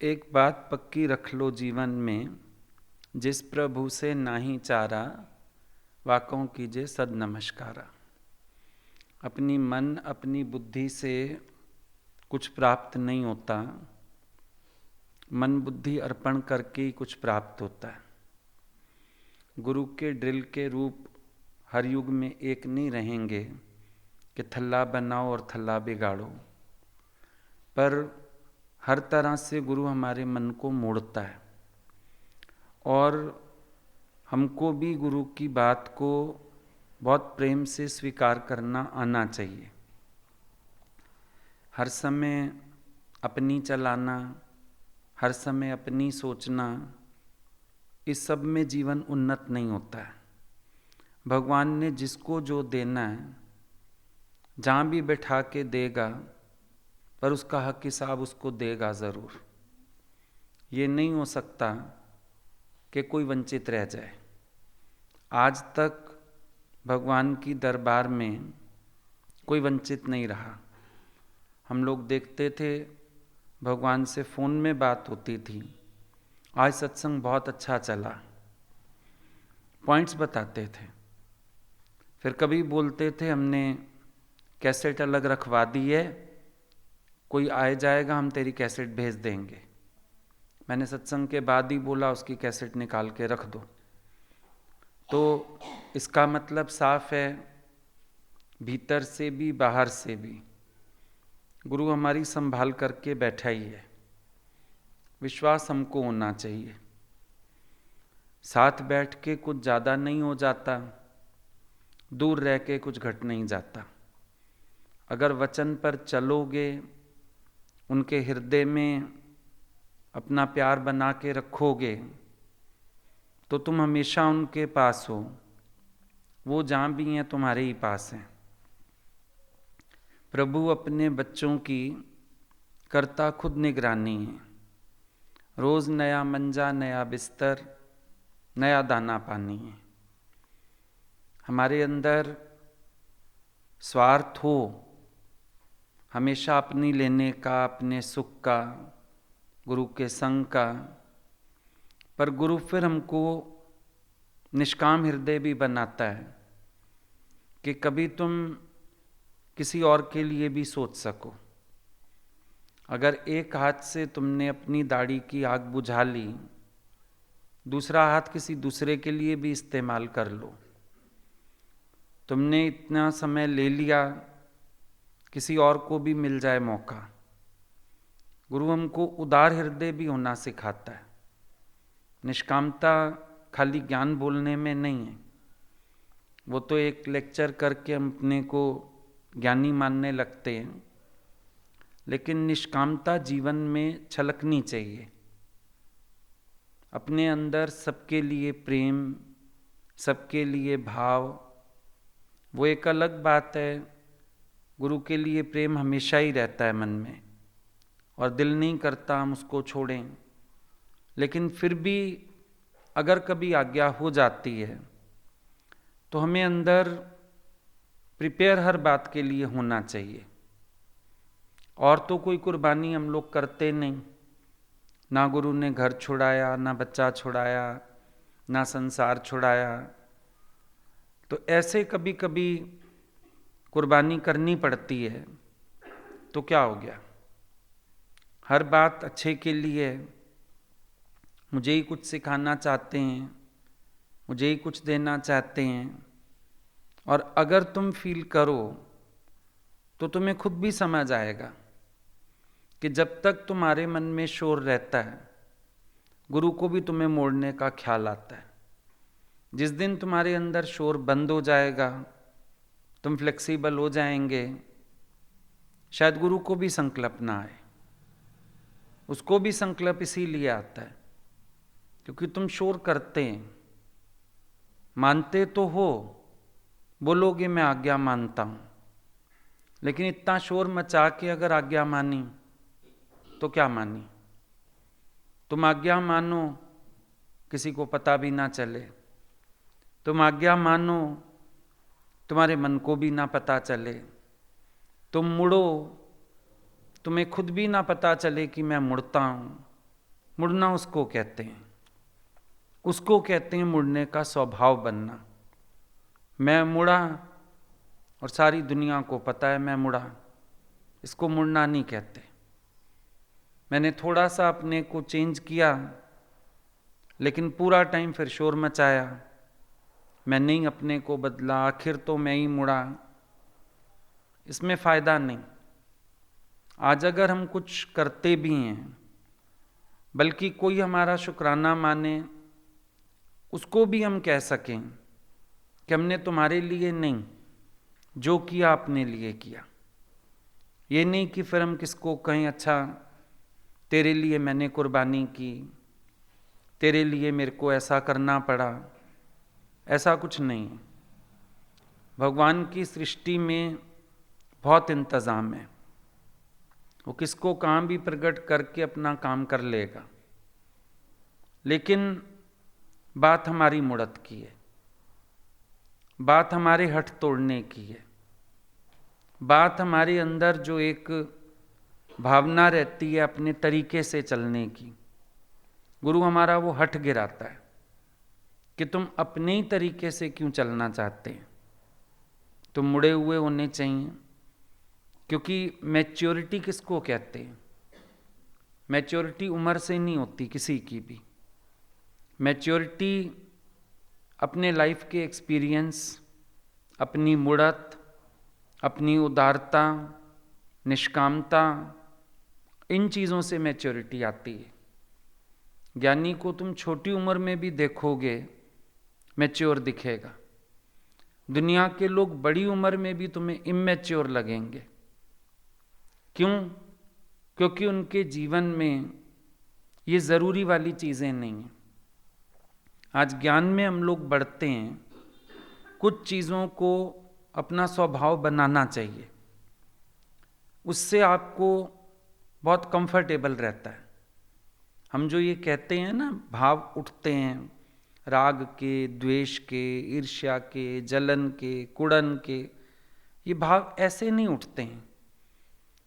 एक बात पक्की रख लो जीवन में, जिस प्रभु से नाही चारा, वाकों कीजिए सद नमस्कारा। अपनी मन अपनी बुद्धि से कुछ प्राप्त नहीं होता, मन बुद्धि अर्पण करके ही कुछ प्राप्त होता है। गुरु के ड्रिल के रूप हर युग में एक नहीं रहेंगे कि थल्ला बनाओ और थल्ला बिगाड़ो, पर हर तरह से गुरु हमारे मन को मोड़ता है और हमको भी गुरु की बात को बहुत प्रेम से स्वीकार करना आना चाहिए। हर समय अपनी चलाना, हर समय अपनी सोचना, इस सब में जीवन उन्नत नहीं होता है। भगवान ने जिसको जो देना है जहाँ भी बैठा के देगा, पर उसका हक हिसाब उसको देगा ज़रूर। ये नहीं हो सकता कि कोई वंचित रह जाए। आज तक भगवान की दरबार में कोई वंचित नहीं रहा। हम लोग देखते थे भगवान से फ़ोन में बात होती थी, आज सत्संग बहुत अच्छा चला, पॉइंट्स बताते थे। फिर कभी बोलते थे हमने कैसेट अलग रखवा दी है, कोई आए जाएगा हम तेरी कैसेट भेज देंगे। मैंने सत्संग के बाद ही बोला उसकी कैसेट निकाल के रख दो। तो इसका मतलब साफ है, भीतर से भी बाहर से भी गुरु हमारी संभाल करके बैठा ही है। विश्वास हमको होना चाहिए। साथ बैठ के कुछ ज़्यादा नहीं हो जाता, दूर रह के कुछ घट नहीं जाता। अगर वचन पर चलोगे, उनके हृदय में अपना प्यार बना के रखोगे, तो तुम हमेशा उनके पास हो। वो जहाँ भी हैं तुम्हारे ही पास हैं। प्रभु अपने बच्चों की करता खुद निगरानी है। रोज़ नया मंजा, नया बिस्तर, नया दाना पानी है। हमारे अंदर स्वार्थ हो, हमेशा अपनी लेने का, अपने सुख का, गुरु के संग का, पर गुरु फिर हमको निष्काम हृदय भी बनाता है कि कभी तुम किसी और के लिए भी सोच सको। अगर एक हाथ से तुमने अपनी दाढ़ी की आग बुझा ली, दूसरा हाथ किसी दूसरे के लिए भी इस्तेमाल कर लो। तुमने इतना समय ले लिया, किसी और को भी मिल जाए मौका। गुरु हमको उदार हृदय भी होना सिखाता है। निष्कामता खाली ज्ञान बोलने में नहीं है। वो तो एक लेक्चर करके हम अपने को ज्ञानी मानने लगते हैं, लेकिन निष्कामता जीवन में छलकनी चाहिए। अपने अंदर सबके लिए प्रेम, सबके लिए भाव, वो एक अलग बात है। गुरु के लिए प्रेम हमेशा ही रहता है मन में और दिल नहीं करता हम उसको छोड़ें, लेकिन फिर भी अगर कभी आज्ञा हो जाती है तो हमें अंदर प्रिपेयर हर बात के लिए होना चाहिए। और तो कोई कुर्बानी हम लोग करते नहीं। ना गुरु ने घर छुड़ाया, ना बच्चा छुड़ाया, ना संसार छुड़ाया। तो ऐसे कभी कभी कुर्बानी करनी पड़ती है, तो क्या हो गया? हर बात अच्छे के लिए, मुझे ही कुछ सिखाना चाहते हैं, मुझे ही कुछ देना चाहते हैं। और अगर तुम फील करो तो तुम्हें खुद भी समझ आएगा कि जब तक तुम्हारे मन में शोर रहता है, गुरु को भी तुम्हें मोड़ने का ख्याल आता है। जिस दिन तुम्हारे अंदर शोर बंद हो जाएगा, तुम फ्लेक्सिबल हो जाएंगे, शायद गुरु को भी संकल्प ना आए। उसको भी संकल्प इसीलिए आता है क्योंकि तुम शोर करते हैं। मानते तो हो, बोलोगे मैं आज्ञा मानता हूं, लेकिन इतना शोर मचा के अगर आज्ञा मानी तो क्या मानी? तुम आज्ञा मानो, किसी को पता भी ना चले। तुम आज्ञा मानो, तुम्हारे मन को भी ना पता चले। तुम मुड़ो, तुम्हें खुद भी ना पता चले कि मैं मुड़ता हूं। मुड़ना उसको कहते हैं, उसको कहते हैं मुड़ने का स्वभाव बनना। मैं मुड़ा और सारी दुनिया को पता है मैं मुड़ा, इसको मुड़ना नहीं कहते। मैंने थोड़ा सा अपने को चेंज किया, लेकिन पूरा टाइम फिर शोर मचाया, मैंने ही अपने को बदला, आखिर तो मैं ही मुड़ा, इसमें फ़ायदा नहीं। आज अगर हम कुछ करते भी हैं, बल्कि कोई हमारा शुक्राना माने, उसको भी हम कह सकें कि हमने तुम्हारे लिए नहीं, जो किया अपने लिए किया। ये नहीं कि फिर हम किसको कहें अच्छा तेरे लिए मैंने कुर्बानी की, तेरे लिए मेरे को ऐसा करना पड़ा, ऐसा कुछ नहीं है। भगवान की सृष्टि में बहुत इंतज़ाम है, वो किसको कहाँ भी प्रकट करके अपना काम कर लेगा। लेकिन बात हमारी मुड़त की है, बात हमारे हठ तोड़ने की है, बात हमारे अंदर जो एक भावना रहती है अपने तरीके से चलने की। गुरु हमारा वो हठ गिराता है कि तुम अपने ही तरीके से क्यों चलना चाहते हैं, तुम मुड़े हुए होने चाहिए। क्योंकि मैच्योरिटी किसको कहते हैं? मैच्योरिटी उम्र से नहीं होती किसी की भी। मैच्योरिटी अपने लाइफ के एक्सपीरियंस, अपनी मुड़त, अपनी उदारता, निष्कामता, इन चीज़ों से मैच्योरिटी आती है। ज्ञानी को तुम छोटी उम्र में भी देखोगे मैच्योर दिखेगा। दुनिया के लोग बड़ी उम्र में भी तुम्हें इमैच्योर लगेंगे। क्यों? क्योंकि उनके जीवन में ये ज़रूरी वाली चीज़ें नहीं हैं। आज ज्ञान में हम लोग बढ़ते हैं, कुछ चीज़ों को अपना स्वभाव बनाना चाहिए, उससे आपको बहुत कंफर्टेबल रहता है। हम जो ये कहते हैं ना, भाव उठते हैं राग के, द्वेष के, ईर्ष्या के, जलन के, कुड़न के, ये भाव ऐसे नहीं उठते हैं।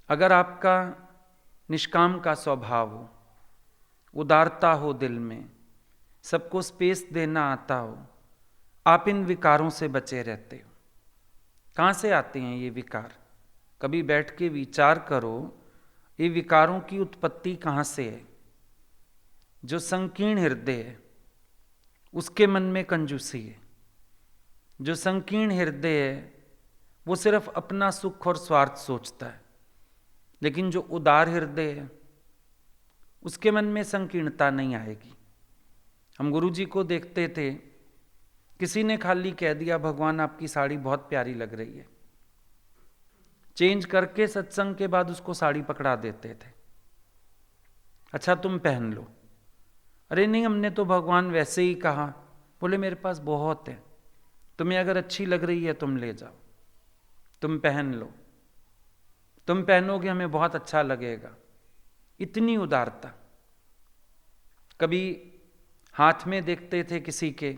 अगर आपका निष्काम का स्वभाव हो, उदारता हो दिल में, सबको स्पेस देना आता हो, आप इन विकारों से बचे रहते हो। कहाँ से आते हैं ये विकार? कभी बैठ के विचार करो, ये विकारों की उत्पत्ति कहाँ से है? जो संकीर्ण हृदय है उसके मन में कंजूसी है। जो संकीर्ण हृदय है वो सिर्फ अपना सुख और स्वार्थ सोचता है। लेकिन जो उदार हृदय है उसके मन में संकीर्णता नहीं आएगी। हम गुरु जी को देखते थे, किसी ने खाली कह दिया भगवान आपकी साड़ी बहुत प्यारी लग रही है, चेंज करके सत्संग के बाद उसको साड़ी पकड़ा देते थे, अच्छा तुम पहन लो। अरे नहीं, हमने तो भगवान वैसे ही कहा। बोले मेरे पास बहुत है, तुम्हें अगर अच्छी लग रही है तुम ले जाओ, तुम पहन लो, तुम पहनोगे हमें बहुत अच्छा लगेगा। इतनी उदारता। कभी हाथ में देखते थे किसी के,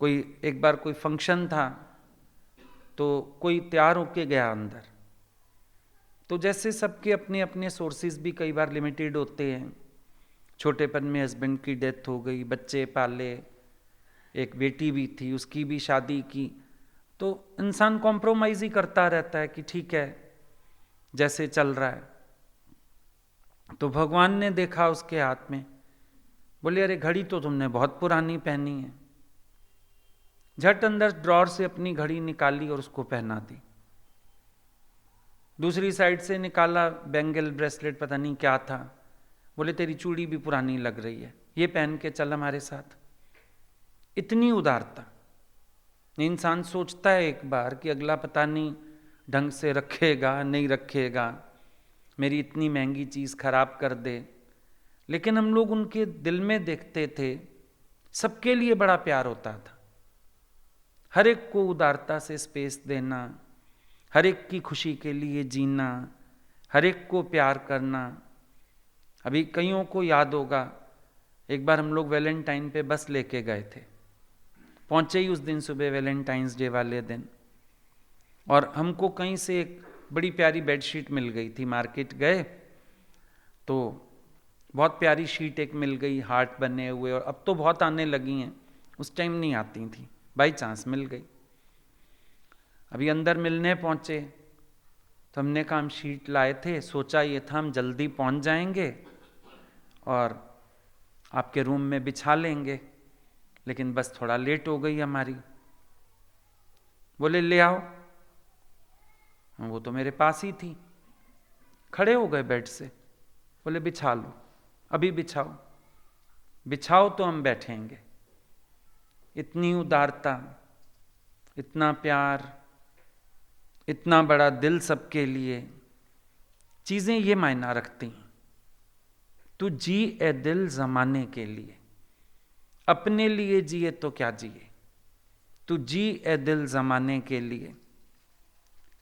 कोई एक बार कोई फंक्शन था तो कोई तैयार होके गया अंदर, तो जैसे सबके अपने अपने सोर्सेज भी कई बार लिमिटेड होते हैं। छोटेपन में हस्बैंड की डेथ हो गई, बच्चे पाले, एक बेटी भी थी उसकी भी शादी की, तो इंसान कॉम्प्रोमाइज ही करता रहता है कि ठीक है जैसे चल रहा है। तो भगवान ने देखा उसके हाथ में, बोले अरे घड़ी तो तुमने बहुत पुरानी पहनी है। झट अंदर ड्रॉर से अपनी घड़ी निकाली और उसको पहना दी। दूसरी साइड से निकाला बैंगल, ब्रेसलेट, पता नहीं क्या था, बोले तेरी चूड़ी भी पुरानी लग रही है, ये पहन के चल हमारे साथ। इतनी उदारता। इंसान सोचता है एक बार कि अगला पता नहीं ढंग से रखेगा नहीं रखेगा, मेरी इतनी महंगी चीज़ खराब कर दे। लेकिन हम लोग उनके दिल में देखते थे, सबके लिए बड़ा प्यार होता था। हर एक को उदारता से स्पेस देना, हर एक की खुशी के लिए जीना, हर एक को प्यार करना। अभी कईयों को याद होगा, एक बार हम लोग वैलेंटाइन पे बस लेके गए थे, पहुंचे ही उस दिन सुबह वैलेंटाइंस डे वाले दिन, और हमको कहीं से एक बड़ी प्यारी बेडशीट मिल गई थी। मार्केट गए तो बहुत प्यारी शीट एक मिल गई, हार्ट बने हुए, और अब तो बहुत आने लगी हैं, उस टाइम नहीं आती थी, बाई चांस मिल गई। अभी अंदर मिलने पहुंचे तो हमने कहा हम शीट लाए थे, सोचा ये था हम जल्दी पहुंच जाएंगे और आपके रूम में बिछा लेंगे, लेकिन बस थोड़ा लेट हो गई हमारी। बोले ले आओ, वो तो मेरे पास ही थी। खड़े हो गए बेड से, बोले बिछा लो, अभी बिछाओ, बिछाओ तो हम बैठेंगे। इतनी उदारता, इतना प्यार, इतना बड़ा दिल सबके लिए, चीजें ये मायना रखती हैं। तू जी ए दिल जमाने के लिए, अपने लिए जिए तो क्या जिए, तू जी ए दिल जमाने के लिए।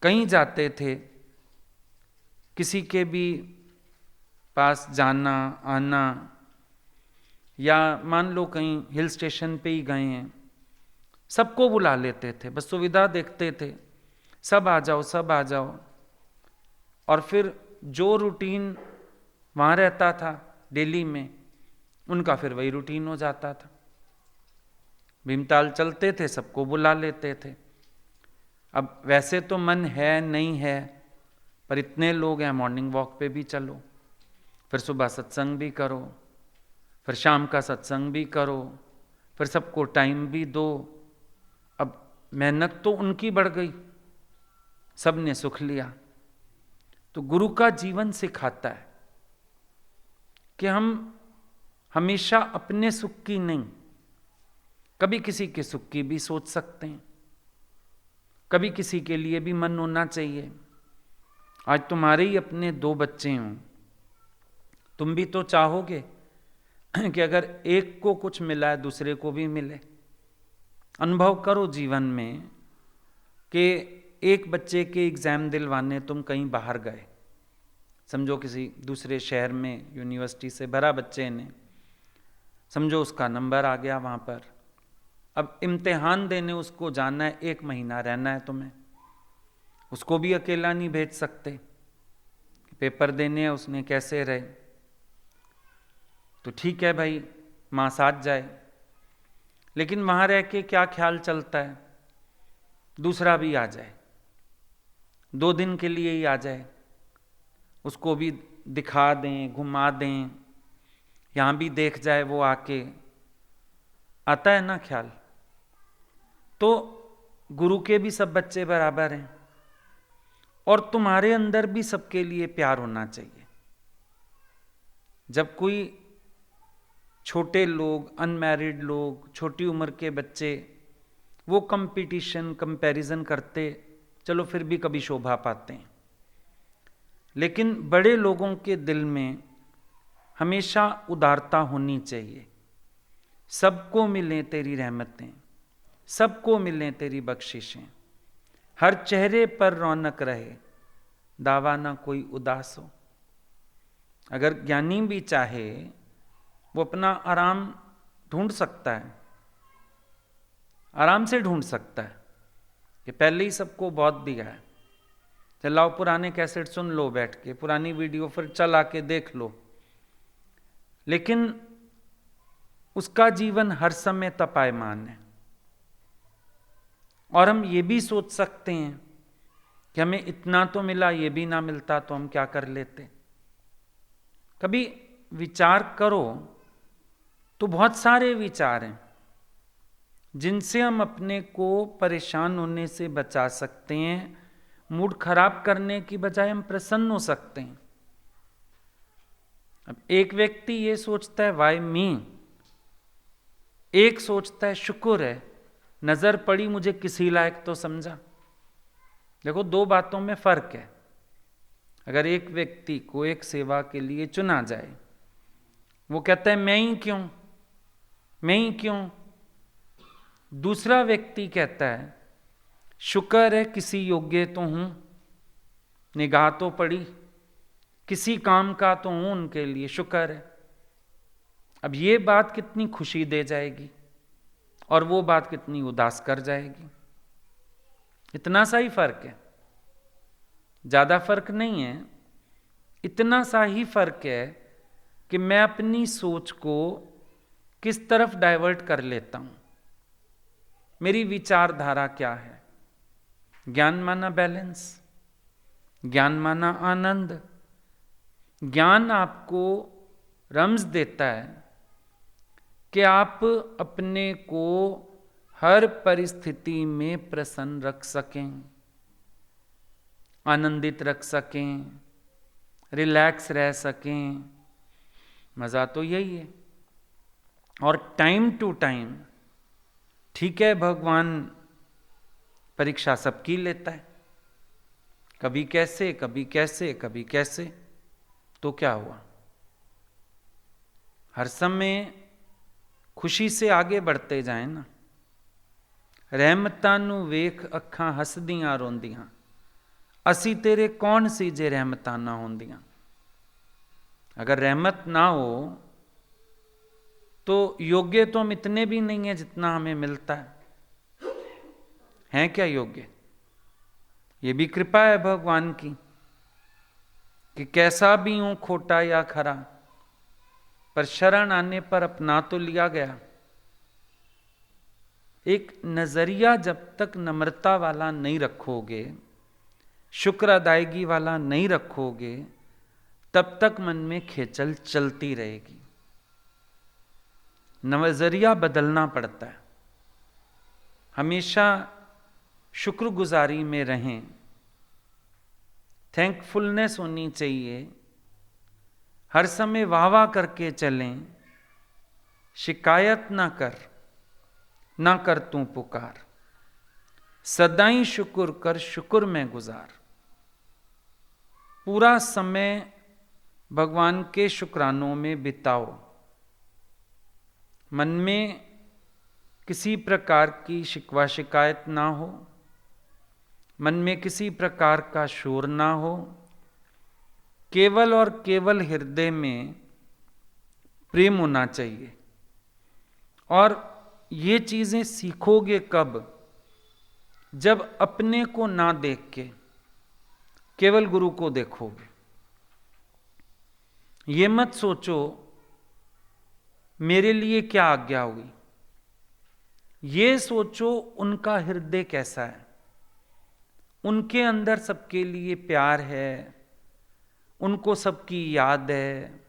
कहीं जाते थे, किसी के भी पास जाना आना, या मान लो कहीं हिल स्टेशन पे ही गए हैं, सबको बुला लेते थे, बस सुविधा देखते थे, सब आ जाओ सब आ जाओ। और फिर जो रूटीन वहाँ रहता था दिल्ली में, उनका फिर वही रूटीन हो जाता था। भीमताल चलते थे, सबको बुला लेते थे। अब वैसे तो मन है नहीं है, पर इतने लोग हैं, मॉर्निंग वॉक पे भी चलो, फिर सुबह सत्संग भी करो, फिर शाम का सत्संग भी करो, फिर सबको टाइम भी दो। अब मेहनत तो उनकी बढ़ गई, सबने सुख लिया। तो गुरु का जीवन सिखाता है कि हम हमेशा अपने सुख की नहीं, कभी किसी के सुख की भी सोच सकते हैं, कभी किसी के लिए भी मन होना चाहिए। आज तुम्हारे ही अपने 2 बच्चे हों, तुम भी तो चाहोगे कि अगर एक को कुछ मिला है दूसरे को भी मिले। अनुभव करो जीवन में कि एक बच्चे के एग्जाम दिलवाने तुम कहीं बाहर गए, समझो किसी दूसरे शहर में यूनिवर्सिटी से भरा बच्चे ने, समझो उसका नंबर आ गया वहाँ पर, अब इम्तिहान देने उसको जाना है, 1 महीना रहना है तुम्हें, उसको भी अकेला नहीं भेज सकते, पेपर देने हैं उसने कैसे रहे। तो ठीक है भाई, माँ साथ जाए, लेकिन वहाँ रह के क्या ख्याल चलता है, दूसरा भी आ जाए, 2 दिन के लिए ही आ जाए, उसको भी दिखा दें, घुमा दें, यहाँ भी देख जाए वो आके, आता है ना ख्याल। तो गुरु के भी सब बच्चे बराबर हैं, और तुम्हारे अंदर भी सबके लिए प्यार होना चाहिए। जब कोई छोटे लोग, अनमैरिड लोग, छोटी उम्र के बच्चे वो कंपटीशन कंपैरिजन करते, चलो फिर भी कभी शोभा पाते हैं, लेकिन बड़े लोगों के दिल में हमेशा उदारता होनी चाहिए। सबको मिलें तेरी रहमतें, सबको मिलें तेरी बख्शिशें, हर चेहरे पर रौनक रहे, दावा ना कोई उदास हो। अगर ज्ञानी भी चाहे वो अपना आराम ढूंढ सकता है, आराम से ढूंढ सकता है कि पहले ही सबको बहुत दिया है, चलाओ पुराने कैसेट सुन लो बैठ के, पुरानी वीडियो फिर चला के देख लो, लेकिन उसका जीवन हर समय तपायमान है। और हम ये भी सोच सकते हैं कि हमें इतना तो मिला, ये भी ना मिलता तो हम क्या कर लेते। कभी विचार करो तो बहुत सारे विचार हैं जिनसे हम अपने को परेशान होने से बचा सकते हैं। मूड खराब करने की बजाय हम प्रसन्न हो सकते हैं। अब एक व्यक्ति ये सोचता है वाई मी, एक सोचता है शुक्र है नजर पड़ी मुझे किसी लायक तो समझा। देखो 2 बातों में फर्क है। अगर एक व्यक्ति को एक सेवा के लिए चुना जाए, वो कहता है मैं ही क्यों, मैं ही क्यों। दूसरा व्यक्ति कहता है शुक्र है किसी योग्य तो हूं, निगाह तो पड़ी, किसी काम का तो हूं उनके लिए, शुक्र है। अब ये बात कितनी खुशी दे जाएगी और वो बात कितनी उदास कर जाएगी। इतना सा ही फर्क है, ज्यादा फर्क नहीं है, इतना सा ही फर्क है कि मैं अपनी सोच को किस तरफ डाइवर्ट कर लेता हूं, मेरी विचारधारा क्या है। ज्ञान माना बैलेंस, ज्ञान माना आनंद। ज्ञान आपको रम्ज देता है कि आप अपने को हर परिस्थिति में प्रसन्न रख सकें, आनंदित रख सकें, रिलैक्स रह सकें। मज़ा तो यही है। और टाइम टू टाइम, ठीक है, भगवान परीक्षा सबकी लेता है, कभी कैसे कभी कैसे कभी कैसे। तो क्या हुआ, हर समय खुशी से आगे बढ़ते जाएं ना। रहमतां नूं वेख अखां हसदियां रोंदियां, असी तेरे कौन सी जे रहमतां ना होंदियां। अगर रहमत ना हो तो योग्य तो हम इतने भी नहीं है जितना हमें मिलता है क्या योग्य? ये भी कृपा है भगवान की कि कैसा भी हूं खोटा या खरा, पर शरण आने पर अपना तो लिया गया। एक नजरिया जब तक नम्रता वाला नहीं रखोगे, शुक्र अदायगी वाला नहीं रखोगे, तब तक मन में खेचल चलती रहेगी। नजरिया बदलना पड़ता है। हमेशा शुक्रगुजारी में रहें, थैंकफुलनेस होनी चाहिए। हर समय वाह वाह करके चलें, शिकायत ना कर तू पुकार, सदाई शुक्र कर शुक्र में गुजार। पूरा समय भगवान के शुक्रानों में बिताओ। मन में किसी प्रकार की शिकवा शिकायत ना हो, मन में किसी प्रकार का शोर ना हो। केवल और केवल हृदय में प्रेम होना चाहिए। और ये चीजें सीखोगे कब? जब अपने को ना देख के केवल गुरु को देखोगे। ये मत सोचो मेरे लिए क्या आज्ञा हुई, ये सोचो उनका हृदय कैसा है। उनके अंदर सबके लिए प्यार है, उनको सबकी याद है,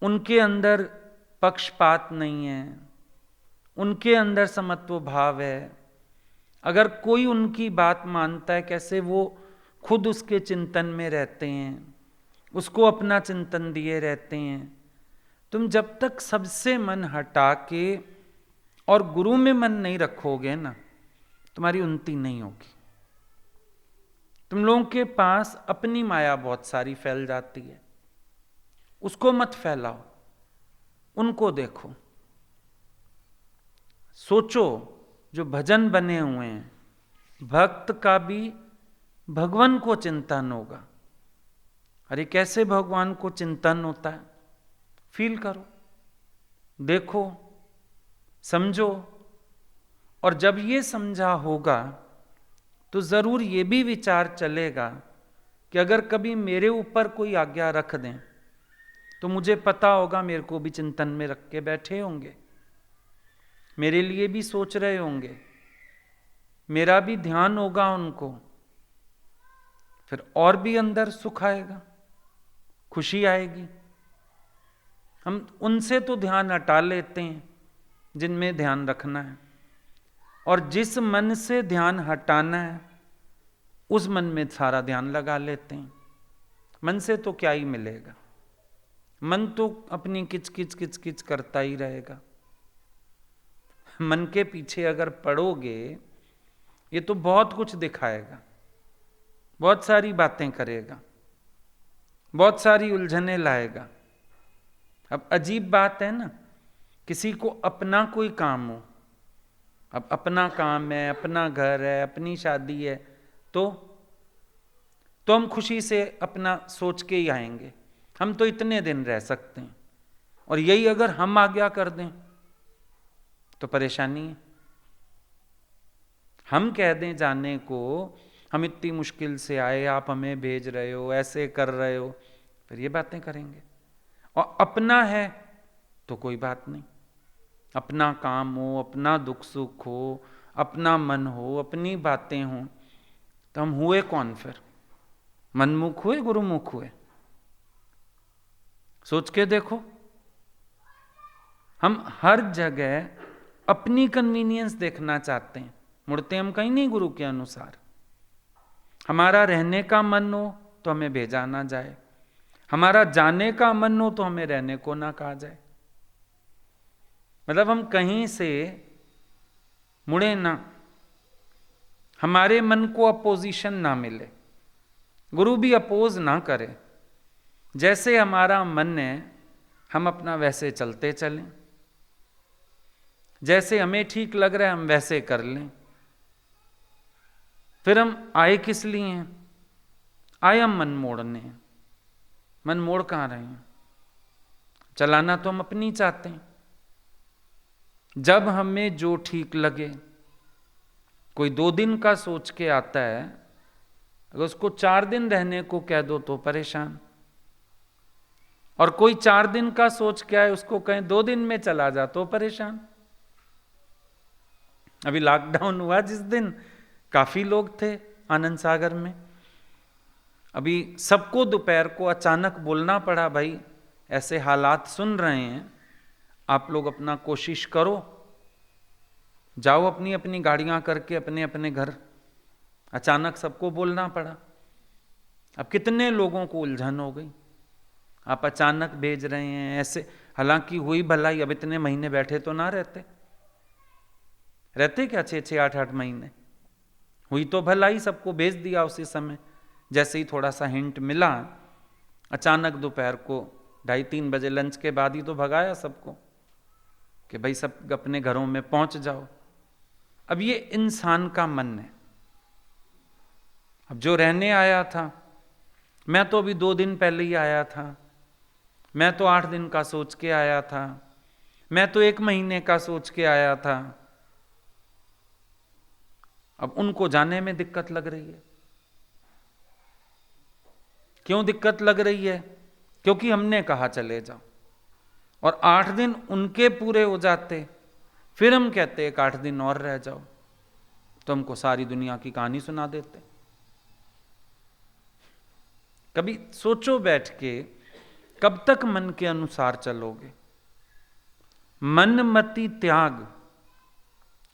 उनके अंदर पक्षपात नहीं है, उनके अंदर समत्व भाव है। अगर कोई उनकी बात मानता है, कैसे वो खुद उसके चिंतन में रहते हैं, उसको अपना चिंतन दिए रहते हैं। तुम जब तक सबसे मन हटा के और गुरु में मन नहीं रखोगे ना, तुम्हारी उन्नति नहीं होगी। तुम लोगों के पास अपनी माया बहुत सारी फैल जाती है, उसको मत फैलाओ, उनको देखो। सोचो जो भजन बने हुए हैं, भक्त का भी भगवान को चिंतन होगा। अरे कैसे भगवान को चिंतन होता है, फील करो, देखो, समझो। और जब ये समझा होगा तो जरूर ये भी विचार चलेगा कि अगर कभी मेरे ऊपर कोई आज्ञा रख दें तो मुझे पता होगा मेरे को भी चिंतन में रख के बैठे होंगे, मेरे लिए भी सोच रहे होंगे, मेरा भी ध्यान होगा उनको। फिर और भी अंदर सुख आएगा, खुशी आएगी। हम उनसे तो ध्यान हटा लेते हैं जिनमें ध्यान रखना है, और जिस मन से ध्यान हटाना है उस मन में सारा ध्यान लगा लेते हैं। मन से तो क्या ही मिलेगा, मन तो अपनी किच किच किच किच करता ही रहेगा। मन के पीछे अगर पड़ोगे ये तो बहुत कुछ दिखाएगा, बहुत सारी बातें करेगा, बहुत सारी उलझने लाएगा। अब अजीब बात है ना, किसी को अपना कोई काम हो, अब अपना काम है, अपना घर है, अपनी शादी है, तो हम खुशी से अपना सोच के ही आएंगे। हम तो इतने दिन रह सकते हैं, और यही अगर हम आज्ञा कर दें तो परेशानी है। हम कह दें जाने को, हम इतनी मुश्किल से आए, आप हमें भेज रहे हो, ऐसे कर रहे हो, फिर ये बातें करेंगे। और अपना है तो कोई बात नहीं, अपना काम हो, अपना दुख सुख हो, अपना मन हो, अपनी बातें हों, तो हम हुए कौन फिर? मनमुख हुए, गुरुमुख हुए? सोच के देखो। हम हर जगह अपनी कन्वीनियंस देखना चाहते हैं, मुड़ते हम कहीं नहीं गुरु के अनुसार। हमारा रहने का मन हो तो हमें भेजा ना जाए, हमारा जाने का मन हो तो हमें रहने को ना कहा जाए। मतलब हम कहीं से मुड़े ना, हमारे मन को अपोजिशन ना मिले, गुरु भी अपोज ना करे। जैसे हमारा मन है हम अपना वैसे चलते चलें, जैसे हमें ठीक लग रहा है हम वैसे कर लें। फिर हम आए किस लिए हैं? आए हम मन मोड़ने। मन मोड़ कहाँ रहे हैं? चलाना तो हम अपनी चाहते हैं। जब हमें जो ठीक लगे, कोई 2 दिन का सोच के आता है, अगर उसको 4 दिन रहने को कह दो तो परेशान, और कोई 4 दिन का सोच के आए उसको कहें 2 दिन में चला जा तो परेशान। अभी लॉकडाउन हुआ जिस दिन, काफी लोग थे आनंद सागर में, अभी सबको दोपहर को अचानक बोलना पड़ा, भाई ऐसे हालात सुन रहे हैं, आप लोग अपना कोशिश करो, जाओ अपनी अपनी गाड़ियां करके अपने अपने घर। अचानक सबको बोलना पड़ा। अब कितने लोगों को उलझन हो गई, आप अचानक भेज रहे हैं ऐसे। हालांकि हुई भलाई, अब इतने महीने बैठे तो ना रहते क्या 6-6, 8-8 महीने? हुई तो भलाई, सबको भेज दिया उसी समय। जैसे ही थोड़ा सा हिंट मिला, अचानक दोपहर को 2:30-3 बजे लंच के बाद ही तो भगाया सबको कि भाई सब अपने घरों में पहुंच जाओ। अब ये इंसान का मन है। अब जो रहने आया था, मैं तो अभी 2 दिन पहले ही आया था, मैं तो 8 दिन का सोच के आया था, मैं तो 1 महीने का सोच के आया था। अब उनको जाने में दिक्कत लग रही है। क्यों दिक्कत लग रही है? क्योंकि हमने कहा चले जाओ, और 8 दिन उनके पूरे हो जाते, फिर हम कहते 8 दिन और रह जाओ, तो हमको सारी दुनिया की कहानी सुना देते। कभी सोचो बैठ के, कब तक मन के अनुसार चलोगे? मनमति त्याग,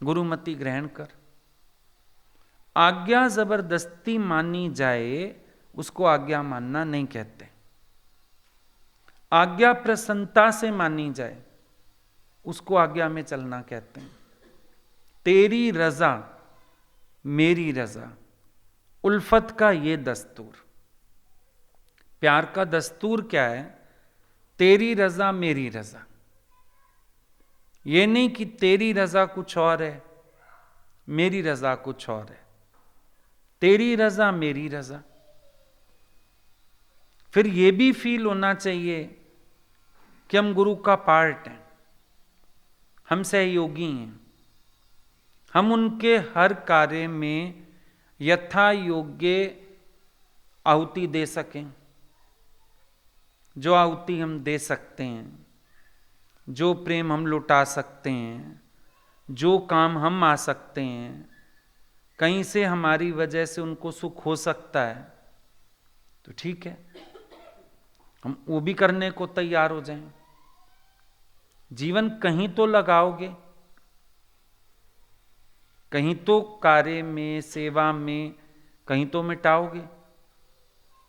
गुरुमति ग्रहण कर। आज्ञा जबरदस्ती मानी जाए उसको आज्ञा मानना नहीं कहते। आज्ञा प्रसन्नता से मानी जाए उसको आज्ञा में चलना कहते हैं। तेरी रजा मेरी रजा, उल्फत का ये दस्तूर। प्यार का दस्तूर क्या है? तेरी रजा मेरी रजा। ये नहीं कि तेरी रजा कुछ और है, मेरी रजा कुछ और है। तेरी रजा मेरी रजा। फिर ये भी फील होना चाहिए कि हम गुरु का पार्ट हैं, हम सहयोगी हैं, हम उनके हर कार्य में यथा योग्य आहुति दे सकें। जो आहुति हम दे सकते हैं, जो प्रेम हम लुटा सकते हैं, जो काम हम आ सकते हैं, कहीं से हमारी वजह से उनको सुख हो सकता है, तो ठीक है, हम वो भी करने को तैयार हो जाएं। जीवन कहीं तो लगाओगे, कहीं तो कार्य में, सेवा में कहीं तो मिटाओगे।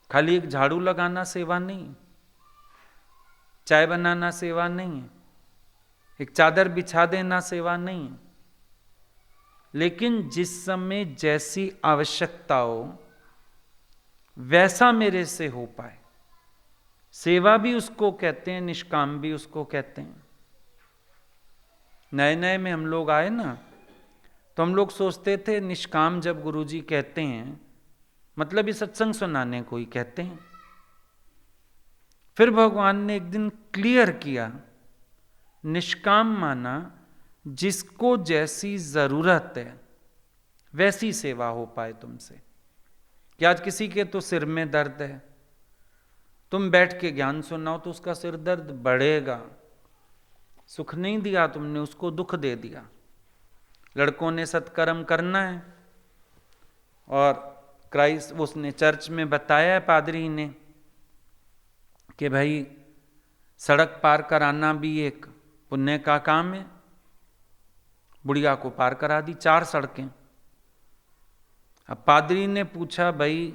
खाली एक झाड़ू लगाना सेवा नहीं, चाय बनाना सेवा नहीं है, एक चादर बिछा देना सेवा नहीं है। लेकिन जिस समय जैसी आवश्यकता हो वैसा मेरे से हो पाए, सेवा भी उसको कहते हैं, निष्काम भी उसको कहते हैं। नए नए में हम लोग आए ना, तो हम लोग सोचते थे निष्काम जब गुरुजी कहते हैं मतलब ये सत्संग सुनाने को ही कहते हैं। फिर भगवान ने एक दिन क्लियर किया, निष्काम माना जिसको जैसी जरूरत है वैसी सेवा हो पाए तुमसे। कि आज किसी के तो सिर में दर्द है, तुम बैठ के ज्ञान सुनाओ तो उसका सिर दर्द बढ़ेगा। सुख नहीं दिया तुमने, उसको दुख दे दिया। लड़कों ने सत्कर्म करना है, और क्राइस्ट उसने चर्च में बताया है, पादरी ने, कि भाई सड़क पार कराना भी एक पुण्य का काम है। बुढ़िया को पार करा दी 4 सड़कें। अब पादरी ने पूछा, भाई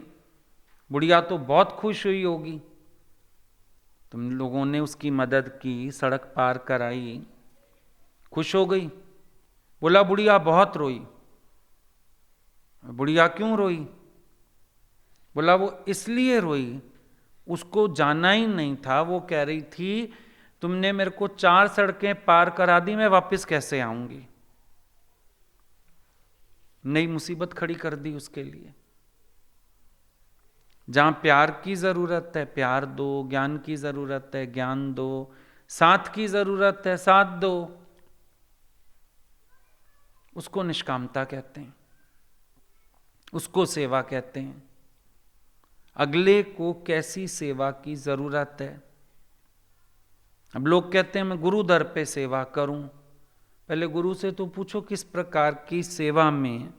बुढ़िया तो बहुत खुश हुई होगी, तुम लोगों ने उसकी मदद की, सड़क पार कराई, खुश हो गई? बोला बुढ़िया बहुत रोई। बुढ़िया क्यों रोई? बोला वो इसलिए रोई, उसको जाना ही नहीं था। वो कह रही थी तुमने मेरे को 4 सड़कें पार करा दी, मैं वापस कैसे आऊंगी? नई मुसीबत खड़ी कर दी उसके लिए। जहां प्यार की जरूरत है प्यार दो, ज्ञान की जरूरत है ज्ञान दो, साथ की जरूरत है साथ दो। उसको निष्कामता कहते हैं, उसको सेवा कहते हैं। अगले को कैसी सेवा की जरूरत है। अब लोग कहते हैं मैं गुरु दर पे सेवा करूं। पहले गुरु से तो पूछो किस प्रकार की सेवा में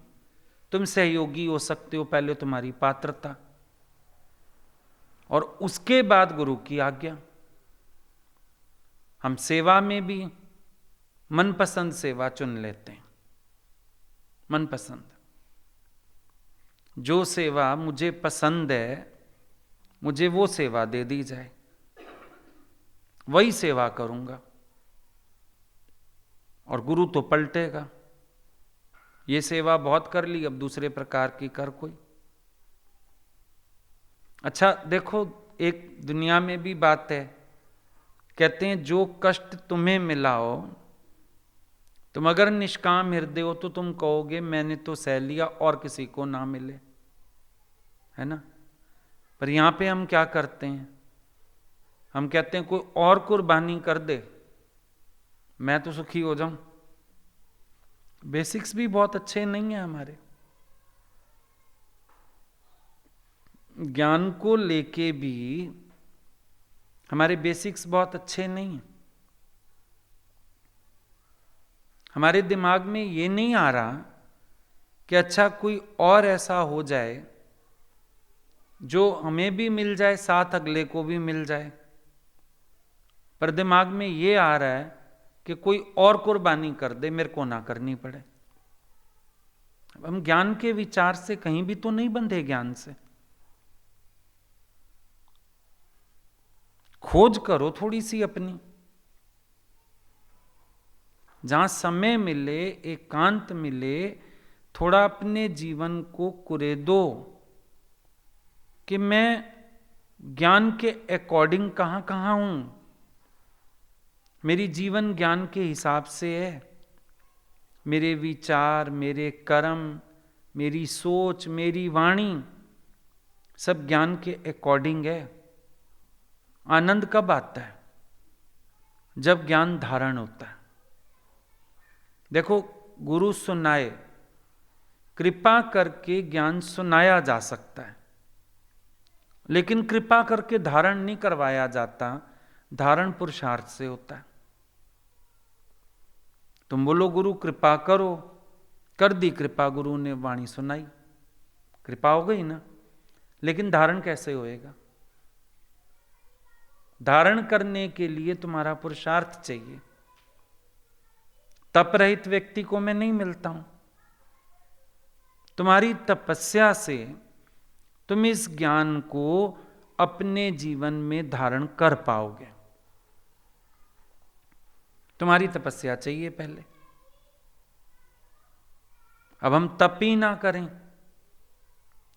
तुम सहयोगी हो सकते हो, पहले तुम्हारी पात्रता, और उसके बाद गुरु की आज्ञा। हम सेवा में भी मनपसंद सेवा चुन लेते हैं। मनपसंद, जो सेवा मुझे पसंद है मुझे वो सेवा दे दी जाए, वही सेवा करूंगा। और गुरु तो पलटेगा, ये सेवा बहुत कर ली, अब दूसरे प्रकार की कर कोई। अच्छा देखो, एक दुनिया में भी बात है, कहते हैं जो कष्ट तुम्हें मिला हो, तुम अगर निष्काम हृदय हो तो तुम कहोगे मैंने तो सह लिया और किसी को ना मिले, है ना। पर यहां पे हम क्या करते हैं, हम कहते हैं कोई और कुर्बानी कर दे मैं तो सुखी हो जाऊं। बेसिक्स भी बहुत अच्छे नहीं है हमारे, ज्ञान को लेके भी हमारे बेसिक्स बहुत अच्छे नहीं हैं। हमारे दिमाग में ये नहीं आ रहा कि अच्छा कोई और ऐसा हो जाए जो हमें भी मिल जाए साथ अगले को भी मिल जाए, पर दिमाग में ये आ रहा है कि कोई और कुर्बानी कर दे मेरे को ना करनी पड़े। हम ज्ञान के विचार से कहीं भी तो नहीं बंधे, ज्ञान से खोज करो थोड़ी सी अपनी, जहां समय मिले एकांत मिले, थोड़ा अपने जीवन को कुरेदो कि मैं ज्ञान के अकॉर्डिंग कहां कहां हूं, मेरी जीवन ज्ञान के हिसाब से है, मेरे विचार मेरे कर्म मेरी सोच मेरी वाणी सब ज्ञान के अकॉर्डिंग है। आनंद कब आता है? जब ज्ञान धारण होता है। देखो गुरु सुनाए, कृपा करके ज्ञान सुनाया जा सकता है, लेकिन कृपा करके धारण नहीं करवाया जाता, धारण पुरुषार्थ से होता है। तुम बोलो गुरु कृपा करो, कर दी कृपा, गुरु ने वाणी सुनाई, कृपा हो गई ना, लेकिन धारण कैसे होएगा? धारण करने के लिए तुम्हारा पुरुषार्थ चाहिए। तप रहित व्यक्ति को मैं नहीं मिलता हूं। तुम्हारी तपस्या से तुम इस ज्ञान को अपने जीवन में धारण कर पाओगे। तुम्हारी तपस्या चाहिए पहले। अब हम तप ही ना करें,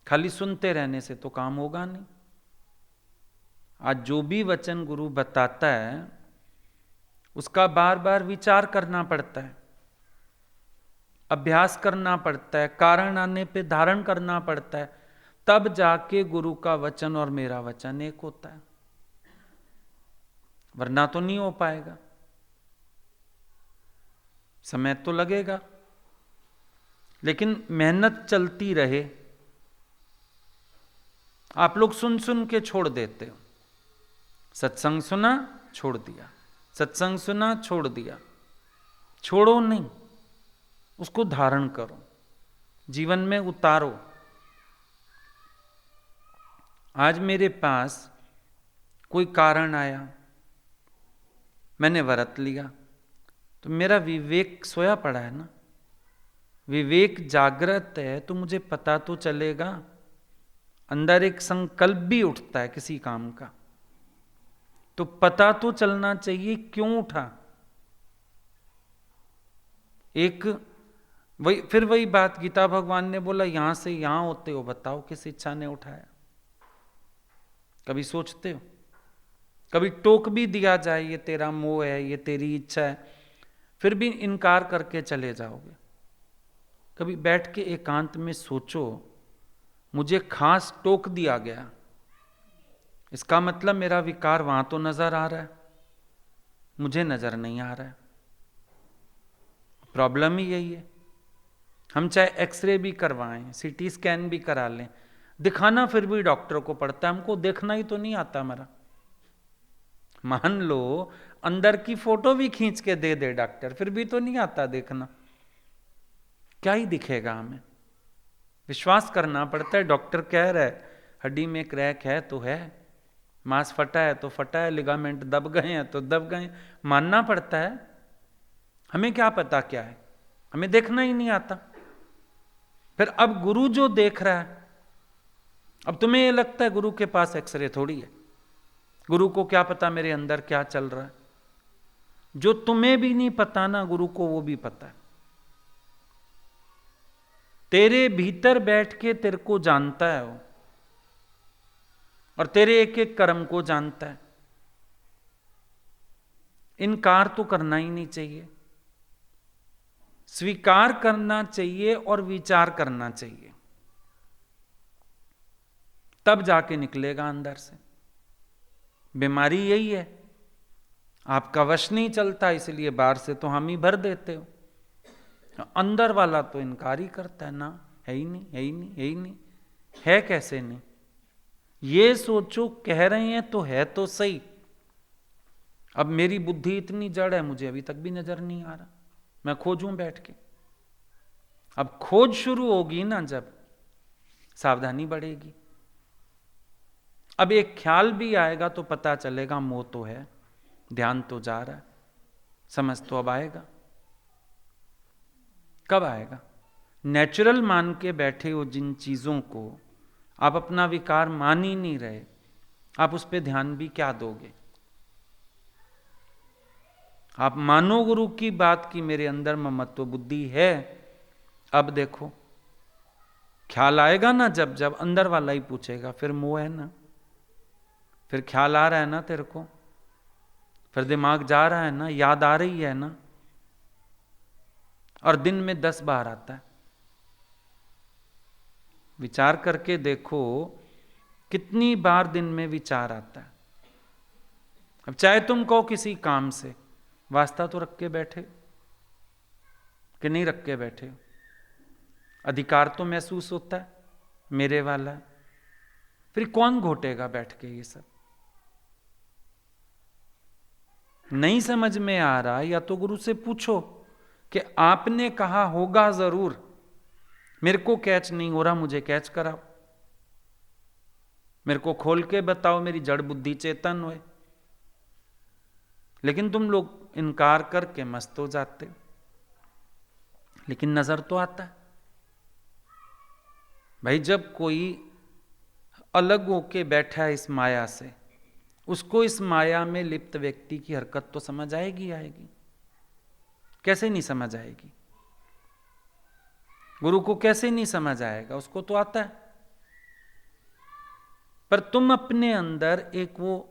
खाली सुनते रहने से तो काम होगा नहीं। आज जो भी वचन गुरु बताता है उसका बार बार विचार करना पड़ता है, अभ्यास करना पड़ता है, कारण आने पे धारण करना पड़ता है, तब जाके गुरु का वचन और मेरा वचन एक होता है, वरना तो नहीं हो पाएगा। समय तो लगेगा, लेकिन मेहनत चलती रहे। आप लोग सुन सुन के छोड़ देते हो, सत्संग सुना, छोड़ दिया, सत्संग सुना, छोड़ दिया। छोड़ो नहीं, उसको धारण करो, जीवन में उतारो। आज मेरे पास कोई कारण आया, मैंने व्रत लिया, तो मेरा विवेक सोया पड़ा है ना, विवेक जागृत है, तो मुझे पता तो चलेगा। अंदर एक संकल्प भी उठता है किसी काम का, तो पता तो चलना चाहिए क्यों उठा। एक फिर वही बात, गीता भगवान ने बोला यहां से यहां होते हो, बताओ किस इच्छा ने उठाया? कभी सोचते हो? कभी टोक भी दिया जाए ये तेरा मोह है, ये तेरी इच्छा है, फिर भी इनकार करके चले जाओगे? कभी बैठ के एकांत में सोचो, मुझे खास टोक दिया गया, इसका मतलब मेरा विकार वहां तो नजर आ रहा है, मुझे नजर नहीं आ रहा है। प्रॉब्लम ही यही है। हम चाहे एक्सरे भी करवाएं, सीटी स्कैन भी करा लें, दिखाना फिर भी डॉक्टर को पड़ता है, हमको देखना ही तो नहीं आता हमारा। मान लो अंदर की फोटो भी खींच के दे दे डॉक्टर, फिर भी तो नहीं आता देखना, क्या ही दिखेगा हमें? विश्वास करना पड़ता है। डॉक्टर कह रहा है हड्डी में क्रैक है तो है, मांस फटा है तो फटा है, लिगामेंट दब गए हैं तो दब गए, मानना पड़ता है। हमें क्या पता क्या है, हमें देखना ही नहीं आता। फिर अब गुरु जो देख रहा है, अब तुम्हें ये लगता है गुरु के पास एक्सरे थोड़ी है, गुरु को क्या पता मेरे अंदर क्या चल रहा है? जो तुम्हें भी नहीं पता ना, गुरु को वो भी पता है। तेरे भीतर बैठ के तेरे को जानता है वो, और तेरे एक एक कर्म को जानता है। इनकार तो करना ही नहीं चाहिए, स्वीकार करना चाहिए और विचार करना चाहिए, तब जाके निकलेगा अंदर से। बीमारी यही है, आपका वश नहीं चलता, इसलिए बाहर से तो हम ही भर देते हो, अंदर वाला तो इनकार ही करता है, ना है ही नहीं, है ही नहीं, है ही नहीं। है कैसे नहीं? ये सोचो, कह रहे हैं तो है तो सही। अब मेरी बुद्धि इतनी जड़ है, मुझे अभी तक भी नजर नहीं आ रहा, मैं खोजूं बैठ के। अब खोज शुरू होगी ना, जब सावधानी बढ़ेगी। अब एक ख्याल भी आएगा तो पता चलेगा मोह तो है, ध्यान तो जा रहा है, समझ तो अब आएगा। कब आएगा? नेचुरल मान के बैठे हो जिन चीजों को, आप अपना विकार मान ही नहीं रहे, आप उस पर ध्यान भी क्या दोगे? आप मानो गुरु की बात की मेरे अंदर ममत्व बुद्धि है, अब देखो ख्याल आएगा ना, जब जब अंदर वाला ही पूछेगा, फिर मोह है ना, फिर ख्याल आ रहा है ना तेरे को, फिर दिमाग जा रहा है ना, याद आ रही है ना, और दिन में 10 बार आता है। विचार करके देखो कितनी बार दिन में विचार आता है। अब चाहे तुम कहो किसी काम से वास्ता तो रख के बैठे कि नहीं रख के बैठे, अधिकार तो महसूस होता है मेरे वाला, फिर कौन घोटेगा बैठ के? ये सब नहीं समझ में आ रहा, या तो गुरु से पूछो कि आपने कहा होगा जरूर, मेरे को कैच नहीं हो रहा, मुझे कैच कराओ, मेरे को खोल के बताओ, मेरी जड़ बुद्धि चेतन होए। लेकिन तुम लोग इनकार करके मस्त हो जाते हो। लेकिन नजर तो आता है भाई, जब कोई अलग होके बैठा है इस माया से, उसको इस माया में लिप्त व्यक्ति की हरकत तो समझ आएगी, आएगी। कैसे नहीं समझ आएगी? गुरु को कैसे नहीं समझ आएगा? उसको तो आता है। पर तुम अपने अंदर एक वो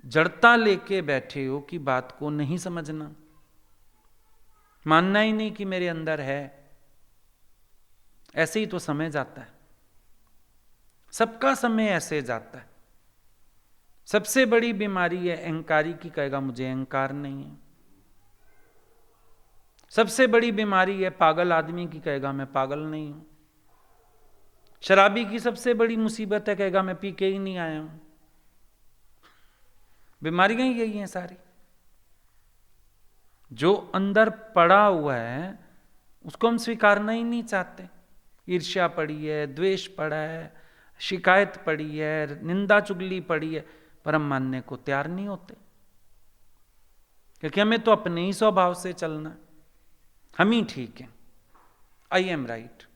जड़ता लेके बैठे हो कि बात को नहीं समझना, मानना ही नहीं कि मेरे अंदर है। ऐसे ही तो समय जाता है, सबका समय ऐसे जाता है। सबसे बड़ी बीमारी है अहंकारी की, कहेगा मुझे अहंकार नहीं है। सबसे बड़ी बीमारी है पागल आदमी की, कहेगा मैं पागल नहीं हूं। शराबी की सबसे बड़ी मुसीबत है, कहेगा मैं पी के ही नहीं आया हूं। बीमारियां ही यही हैं सारी। जो अंदर पड़ा हुआ है उसको हम स्वीकारना ही नहीं चाहते। ईर्ष्या पड़ी है, द्वेष पड़ा है, शिकायत पड़ी है, निंदा चुगली पड़ी है, पर हम मानने को तैयार नहीं होते, क्योंकि हमें तो अपने ही स्वभाव से चलना, हम ही ठीक हैं, आई एम राइट।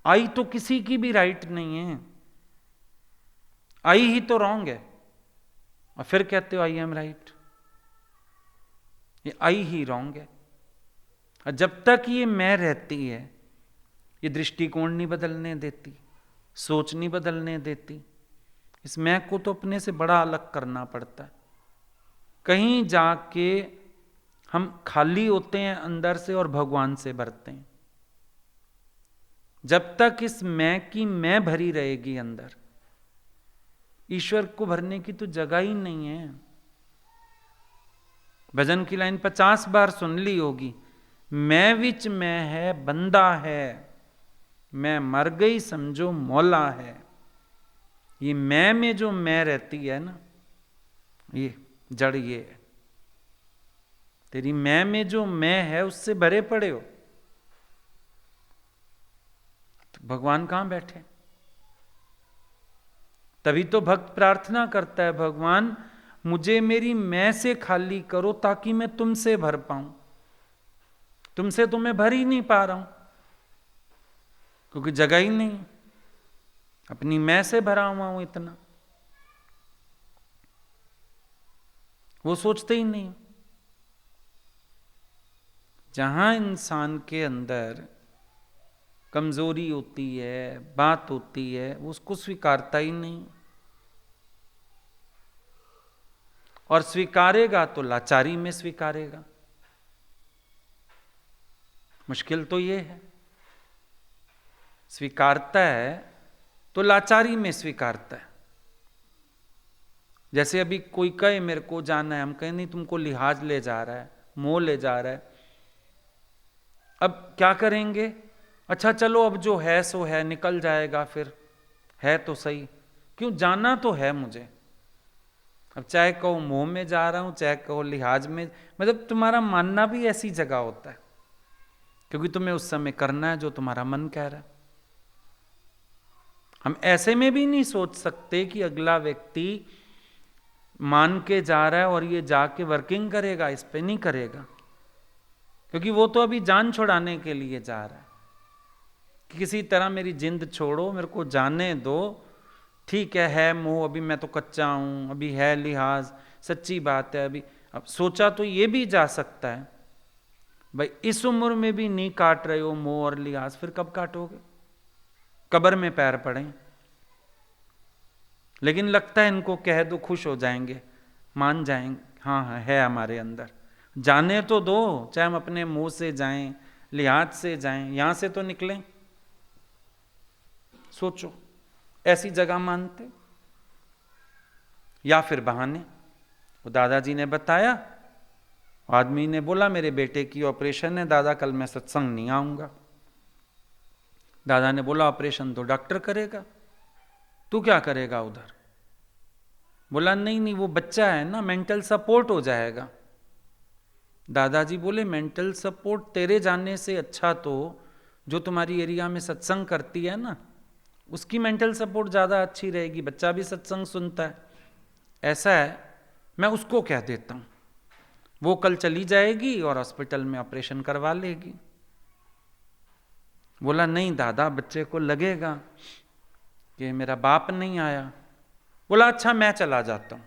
आई तो किसी की भी राइट नहीं है, आई ही तो रॉन्ग है, और फिर कहते हो आई एम राइट। ये आई ही रॉन्ग है। और जब तक ये मैं रहती है, ये दृष्टिकोण नहीं बदलने देती, सोच नहीं बदलने देती। इस मैं को तो अपने से बड़ा अलग करना पड़ता है। कहीं जाके हम खाली होते हैं अंदर से और भगवान से भरते हैं। जब तक इस मैं की मैं भरी रहेगी अंदर, ईश्वर को भरने की तो जगह ही नहीं है। भजन की लाइन 50 बार सुन ली होगी, मैं विच मैं है बंदा है, मैं मर गई समझो मौला है। ये मैं में जो मैं रहती है ना, ये जड़ ये है। तेरी मैं में जो मैं है उससे भरे पड़े हो तो भगवान कहां बैठे? तभी तो भक्त प्रार्थना करता है, भगवान मुझे मेरी मैं से खाली करो ताकि मैं तुमसे भर पाऊं। तुमसे तो मैं भर ही नहीं पा रहा हूं, क्योंकि जगह ही नहीं, अपनी मैं से भरा हुआ हूं इतना। वो सोचते ही नहीं। जहां इंसान के अंदर कमजोरी होती है, बात होती है, वो उसको स्वीकारता ही नहीं, और स्वीकारेगा तो लाचारी में स्वीकारेगा। मुश्किल तो ये है, स्वीकारता है तो लाचारी में स्वीकारता है। जैसे अभी कोई कहे मेरे को जाना है, हम कहें नहीं तुमको लिहाज ले जा रहा है, मोह ले जा रहा है। अब क्या करेंगे? अच्छा चलो अब जो है सो है, निकल जाएगा, फिर है तो सही, क्यों जाना तो है मुझे। अब चाहे कहो मोह में जा रहा हूं, चाहे कहो लिहाज में, मतलब तुम्हारा मानना भी ऐसी जगह होता है, क्योंकि तुम्हें उस समय करना है जो तुम्हारा मन कह रहा है। हम ऐसे में भी नहीं सोच सकते कि अगला व्यक्ति मान के जा रहा है और ये जाके वर्किंग करेगा, इस पे नहीं करेगा, क्योंकि वो तो अभी जान छुड़ाने के लिए जा रहा है कि किसी तरह मेरी जिंद छोड़ो, मेरे को जाने दो। ठीक है मोह, अभी मैं तो कच्चा हूं, अभी है लिहाज, सच्ची बात है। अभी अब सोचा तो ये भी जा सकता है, भाई इस उम्र में भी नहीं काट रहे हो मोह और लिहाज, फिर कब काटोगे? कब्र में पैर पड़े। लेकिन लगता है इनको कह दो खुश हो जाएंगे, मान जाएंगे, हाँ हाँ है हमारे अंदर, जाने तो दो, चाहे हम अपने मुंह से जाएं, लिहाज से जाएं, यहां से तो निकलें। सोचो, ऐसी जगह मानते या फिर बहाने। वो दादाजी ने बताया, आदमी ने बोला मेरे बेटे की ऑपरेशन है दादा, कल मैं सत्संग नहीं आऊंगा। दादा ने बोला ऑपरेशन तो डॉक्टर करेगा, तू क्या करेगा उधर? बोला नहीं नहीं वो बच्चा है ना, मेंटल सपोर्ट हो जाएगा। दादाजी बोले मेंटल सपोर्ट तेरे जाने से अच्छा तो जो तुम्हारी एरिया में सत्संग करती है ना, उसकी मेंटल सपोर्ट ज़्यादा अच्छी रहेगी, बच्चा भी सत्संग सुनता है। ऐसा है, मैं उसको कह देता हूँ, वो कल चली जाएगी और हॉस्पिटल में ऑपरेशन करवा लेगी। बोला नहीं दादा, बच्चे को लगेगा कि मेरा बाप नहीं आया। बोला अच्छा मैं चला जाता हूँ,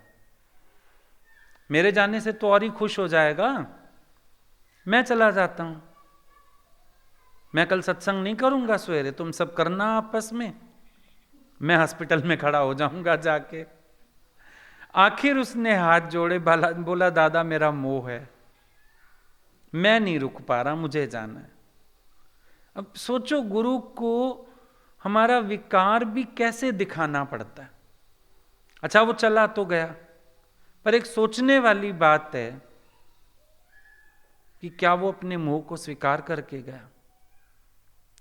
मेरे जाने से तो और ही खुश हो जाएगा, मैं चला जाता हूँ, मैं कल सत्संग नहीं करूंगा सवेरे, तुम सब करना आपस में, मैं हॉस्पिटल में खड़ा हो जाऊंगा जाके। आखिर उसने हाथ जोड़े, बोला दादा मेरा मोह है, मैं नहीं रुक पा रहा, मुझे जाना है। अब सोचो गुरु को हमारा विकार भी कैसे दिखाना पड़ता है। अच्छा वो चला तो गया, पर एक सोचने वाली बात है कि क्या वो अपने मोह को स्वीकार करके गया?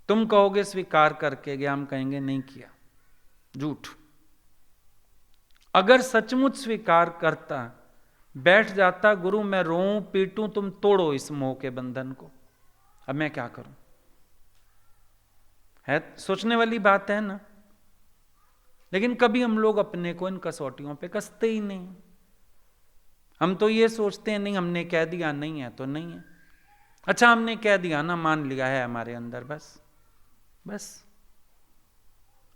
तुम कहोगे स्वीकार करके गया, हम कहेंगे नहीं किया, झूठ। अगर सचमुच स्वीकार करता, बैठ जाता, गुरु मैं रोऊं पीटूं, तुम तोड़ो इस मोह के बंधन को, अब मैं क्या करूं। है सोचने वाली बात है ना। लेकिन कभी हम लोग अपने को इन कसौटियों पे कसते ही नहीं। हम तो ये सोचते हैं नहीं हमने कह दिया, नहीं है तो नहीं है। अच्छा हमने कह दिया ना, मान लिया है हमारे अंदर, बस बस।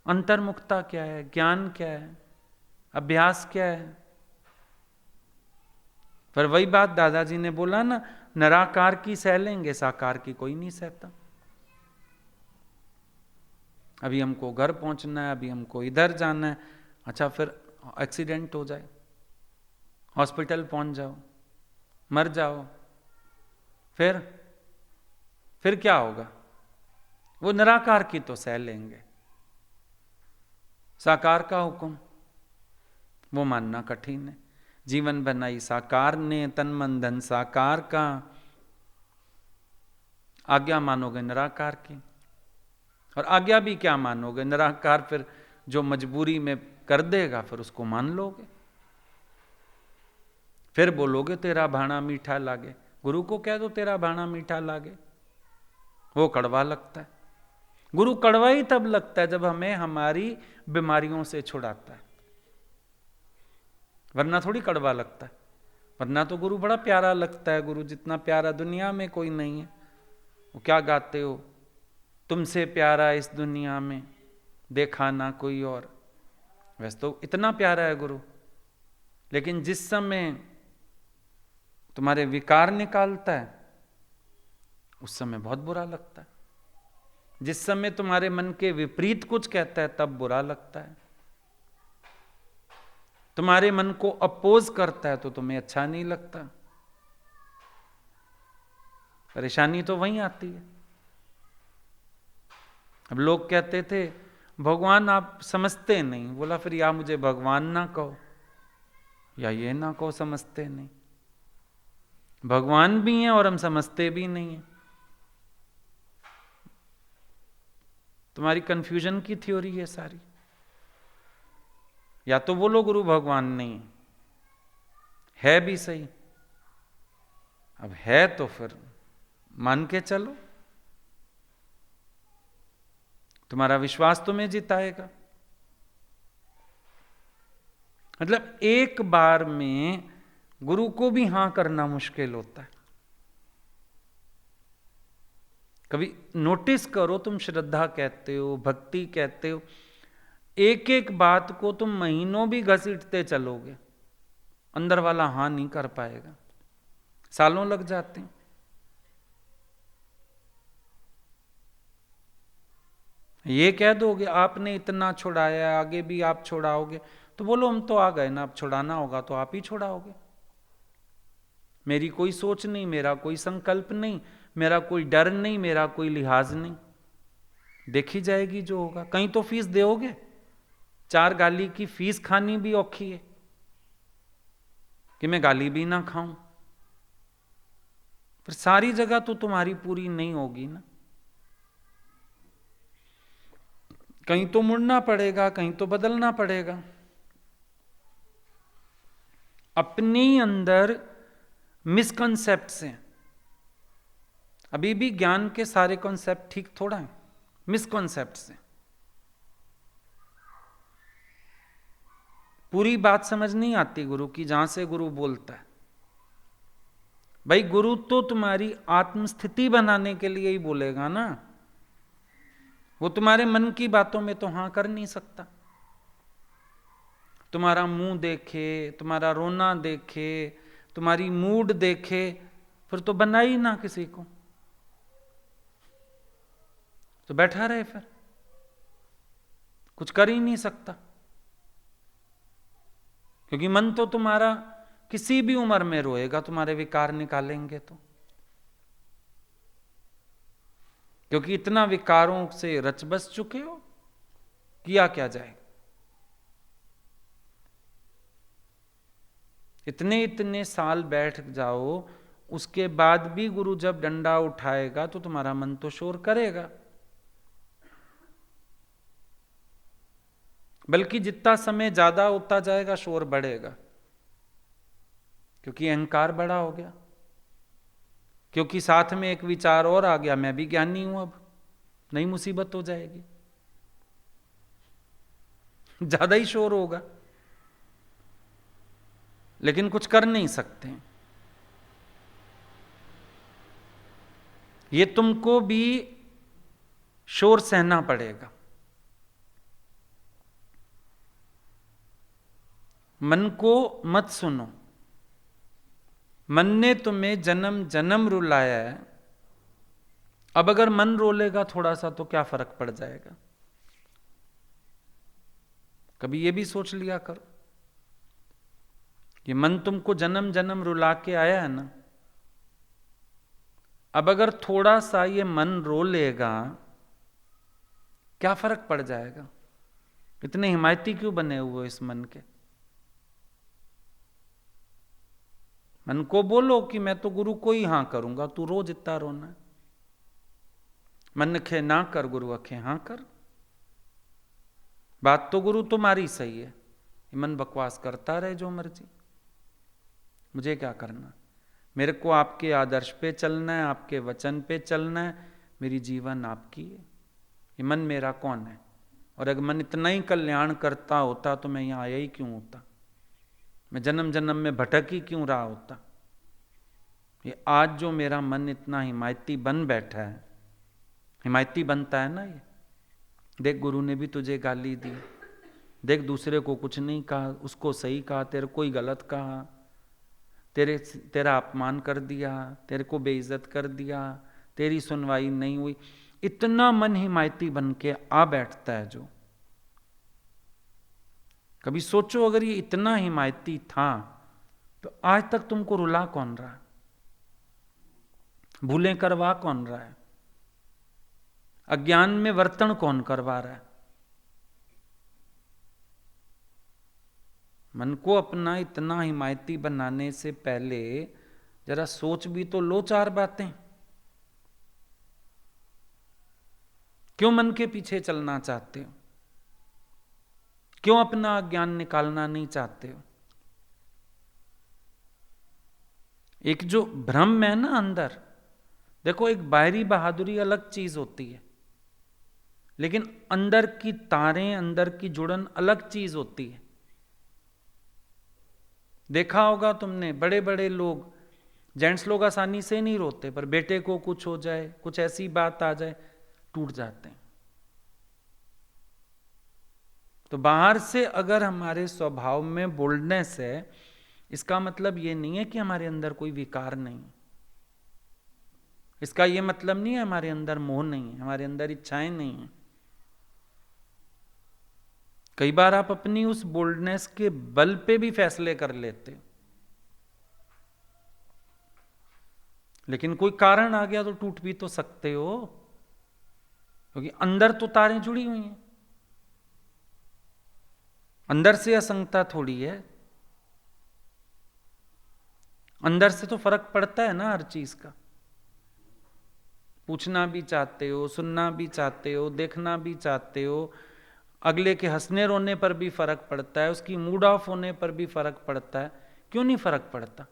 अंतर्मुखता क्या है, ज्ञान क्या है, अभ्यास क्या है। पर वही बात दादाजी ने बोला ना, निराकार की सह लेंगे, साकार की कोई नहीं सहता। अभी हमको घर पहुंचना है, अभी हमको इधर जाना है। अच्छा फिर एक्सीडेंट हो जाए, हॉस्पिटल पहुंच जाओ, मर जाओ, फिर क्या होगा। वो निराकार की तो सह लेंगे, साकार का हुक्म वो मानना कठिन है। जीवन बनाई साकार ने, तन मन धन साकार का, आज्ञा मानोगे निराकार की। और आज्ञा भी क्या मानोगे, निराकार फिर जो मजबूरी में कर देगा फिर उसको मान लोगे। फिर बोलोगे तेरा भाना मीठा लागे। गुरु को कह दो तेरा भाना मीठा लागे, वो कड़वा लगता है। गुरु कड़वा ही तब लगता है जब हमें हमारी बीमारियों से छुड़ाता है, वरना थोड़ी कड़वा लगता है। वरना तो गुरु बड़ा प्यारा लगता है। गुरु जितना प्यारा दुनिया में कोई नहीं है। वो क्या गाते हो, तुमसे प्यारा इस दुनिया में देखा ना कोई और। वैसे तो इतना प्यारा है गुरु, लेकिन जिस समय तुम्हारे विकार निकालता है उस समय बहुत बुरा लगता है। जिस समय तुम्हारे मन के विपरीत कुछ कहता है तब बुरा लगता है। तुम्हारे मन को अपोज करता है तो तुम्हें अच्छा नहीं लगता। परेशानी तो वहीं आती है। अब लोग कहते थे भगवान आप समझते नहीं। बोला फिर या मुझे भगवान ना कहो या ये ना कहो समझते नहीं। भगवान भी हैं और हम समझते भी नहीं हैं। तुम्हारी कंफ्यूजन की थ्योरी है सारी। या तो बोलो गुरु भगवान नहीं है भी सही, अब है तो फिर मान के चलो, तुम्हारा विश्वास तुम्हें जिताएगा। मतलब एक बार में गुरु को भी हां करना मुश्किल होता है। कभी नोटिस करो, तुम श्रद्धा कहते हो, भक्ति कहते हो, एक एक बात को तुम महीनों भी घसीटते चलोगे, अंदर वाला हां नहीं कर पाएगा, सालों लग जाते हैं। ये कह दोगे आपने इतना छुड़ाया, आगे भी आप छुड़ाओगे, तो बोलो हम तो आ गए ना, अब छुड़ाना होगा तो आप ही छुड़ाओगे। मेरी कोई सोच नहीं, मेरा कोई संकल्प नहीं, मेरा कोई डर नहीं, मेरा कोई लिहाज नहीं, देखी जाएगी जो होगा। कहीं तो फीस दोगे, 4 गाली की फीस खानी भी औखी है कि मैं गाली भी ना खाऊं। फिर सारी जगह तो तुम्हारी पूरी नहीं होगी ना, कहीं तो मुड़ना पड़ेगा, कहीं तो बदलना पड़ेगा। अपने अंदर मिसकॉन्सेप्ट्स हैं। अभी भी ज्ञान के सारे कॉन्सेप्ट ठीक थोड़ा है, मिसकॉन्सेप्ट्स हैं। पूरी बात समझ नहीं आती गुरु की, जहां से गुरु बोलता है। भाई गुरु तो तुम्हारी आत्मस्थिति बनाने के लिए ही बोलेगा ना, वो तुम्हारे मन की बातों में तो हां कर नहीं सकता। तुम्हारा मुंह देखे, तुम्हारा रोना देखे, तुम्हारी मूड देखे, फिर तो बना ही ना किसी को, तो बैठा रहे, फिर कुछ कर ही नहीं सकता। क्योंकि मन तो तुम्हारा किसी भी उम्र में रोएगा, तुम्हारे विकार निकालेंगे तो। क्योंकि इतना विकारों से रच बस चुके हो, किया क्या जाए। इतने इतने साल बैठ जाओ, उसके बाद भी गुरु जब डंडा उठाएगा तो तुम्हारा मन तो शोर करेगा। बल्कि जितना समय ज्यादा होता जाएगा शोर बढ़ेगा, क्योंकि अहंकार बड़ा हो गया, क्योंकि साथ में एक विचार और आ गया, मैं भी ज्ञानी हूं, अब नई मुसीबत हो जाएगी, ज्यादा ही शोर होगा, लेकिन कुछ कर नहीं सकते। ये तुमको भी शोर सहना पड़ेगा। मन को मत सुनो, मन ने तुम्हें जन्म जन्म रुलाया है, अब अगर मन रोलेगा थोड़ा सा तो क्या फर्क पड़ जाएगा? कभी ये भी सोच लिया करो, ये मन तुमको जन्म जन्म रुला के आया है ना, अब अगर थोड़ा सा ये मन रो लेगा क्या फर्क पड़ जाएगा? इतने हिमायती क्यों बने हुए इस मन के? मन को बोलो कि मैं तो गुरु को ही हां करूंगा, तू रो जितना रोना है। मन खे ना कर, गुरु अखे हां कर। बात तो गुरु तुम्हारी सही है, मन बकवास करता रहे जो मर्जी, मुझे क्या करना? मेरे को आपके आदर्श पे चलना है, आपके वचन पे चलना है, मेरी जीवन आपकी है। ये मन मेरा कौन है? और अगर मन इतना ही कल्याण करता होता तो मैं यहां आया ही क्यों होता? मैं जन्म जन्म में भटक ही क्यों रहा होता? ये आज जो मेरा मन इतना हिमायती बन बैठा है, हिमायती बनता है ना ये, देख गुरु ने भी तुझे गाली दी, देख दूसरे को कुछ नहीं कहा, उसको सही कहा, तेरे को ही गलत कहा, तेरा अपमान कर दिया, तेरे को बेइज्जत कर दिया, तेरी सुनवाई नहीं हुई, इतना मन हिमायती बन के आ बैठता है जो। कभी सोचो अगर ये इतना हिमायती था तो आज तक तुमको रुला कौन रहा है? भूलें करवा कौन रहा है? अज्ञान में वर्तन कौन करवा रहा है? मन को अपना इतना हिमायती बनाने से पहले जरा सोच भी तो लो चार बातें। क्यों मन के पीछे चलना चाहते हो? क्यों अपना अज्ञान निकालना नहीं चाहते हो? एक जो भ्रम है ना अंदर, देखो एक बाहरी बहादुरी अलग चीज होती है, लेकिन अंदर की तारें, अंदर की जुड़न अलग चीज होती है। देखा होगा तुमने, बड़े बड़े लोग, जेंट्स लोग आसानी से नहीं रोते, पर बेटे को कुछ हो जाए, कुछ ऐसी बात आ जाए, टूट जाते हैं। तो बाहर से अगर हमारे स्वभाव में बोल्डनेस है, इसका मतलब ये नहीं है कि हमारे अंदर कोई विकार नहीं, इसका ये मतलब नहीं है हमारे अंदर मोह नहीं है, हमारे अंदर इच्छाएं नहीं है। कई बार आप अपनी उस बोल्डनेस के बल पे भी फैसले कर लेते हो, लेकिन कोई कारण आ गया तो टूट भी तो सकते हो, क्योंकि अंदर तो तारें जुड़ी हुई हैं, अंदर से असंगता थोड़ी है, अंदर से तो फर्क पड़ता है ना हर चीज का। पूछना भी चाहते हो, सुनना भी चाहते हो, देखना भी चाहते हो, अगले के हंसने रोने पर भी फर्क पड़ता है, उसकी मूड ऑफ होने पर भी फर्क पड़ता है। क्यों नहीं फर्क पड़ता?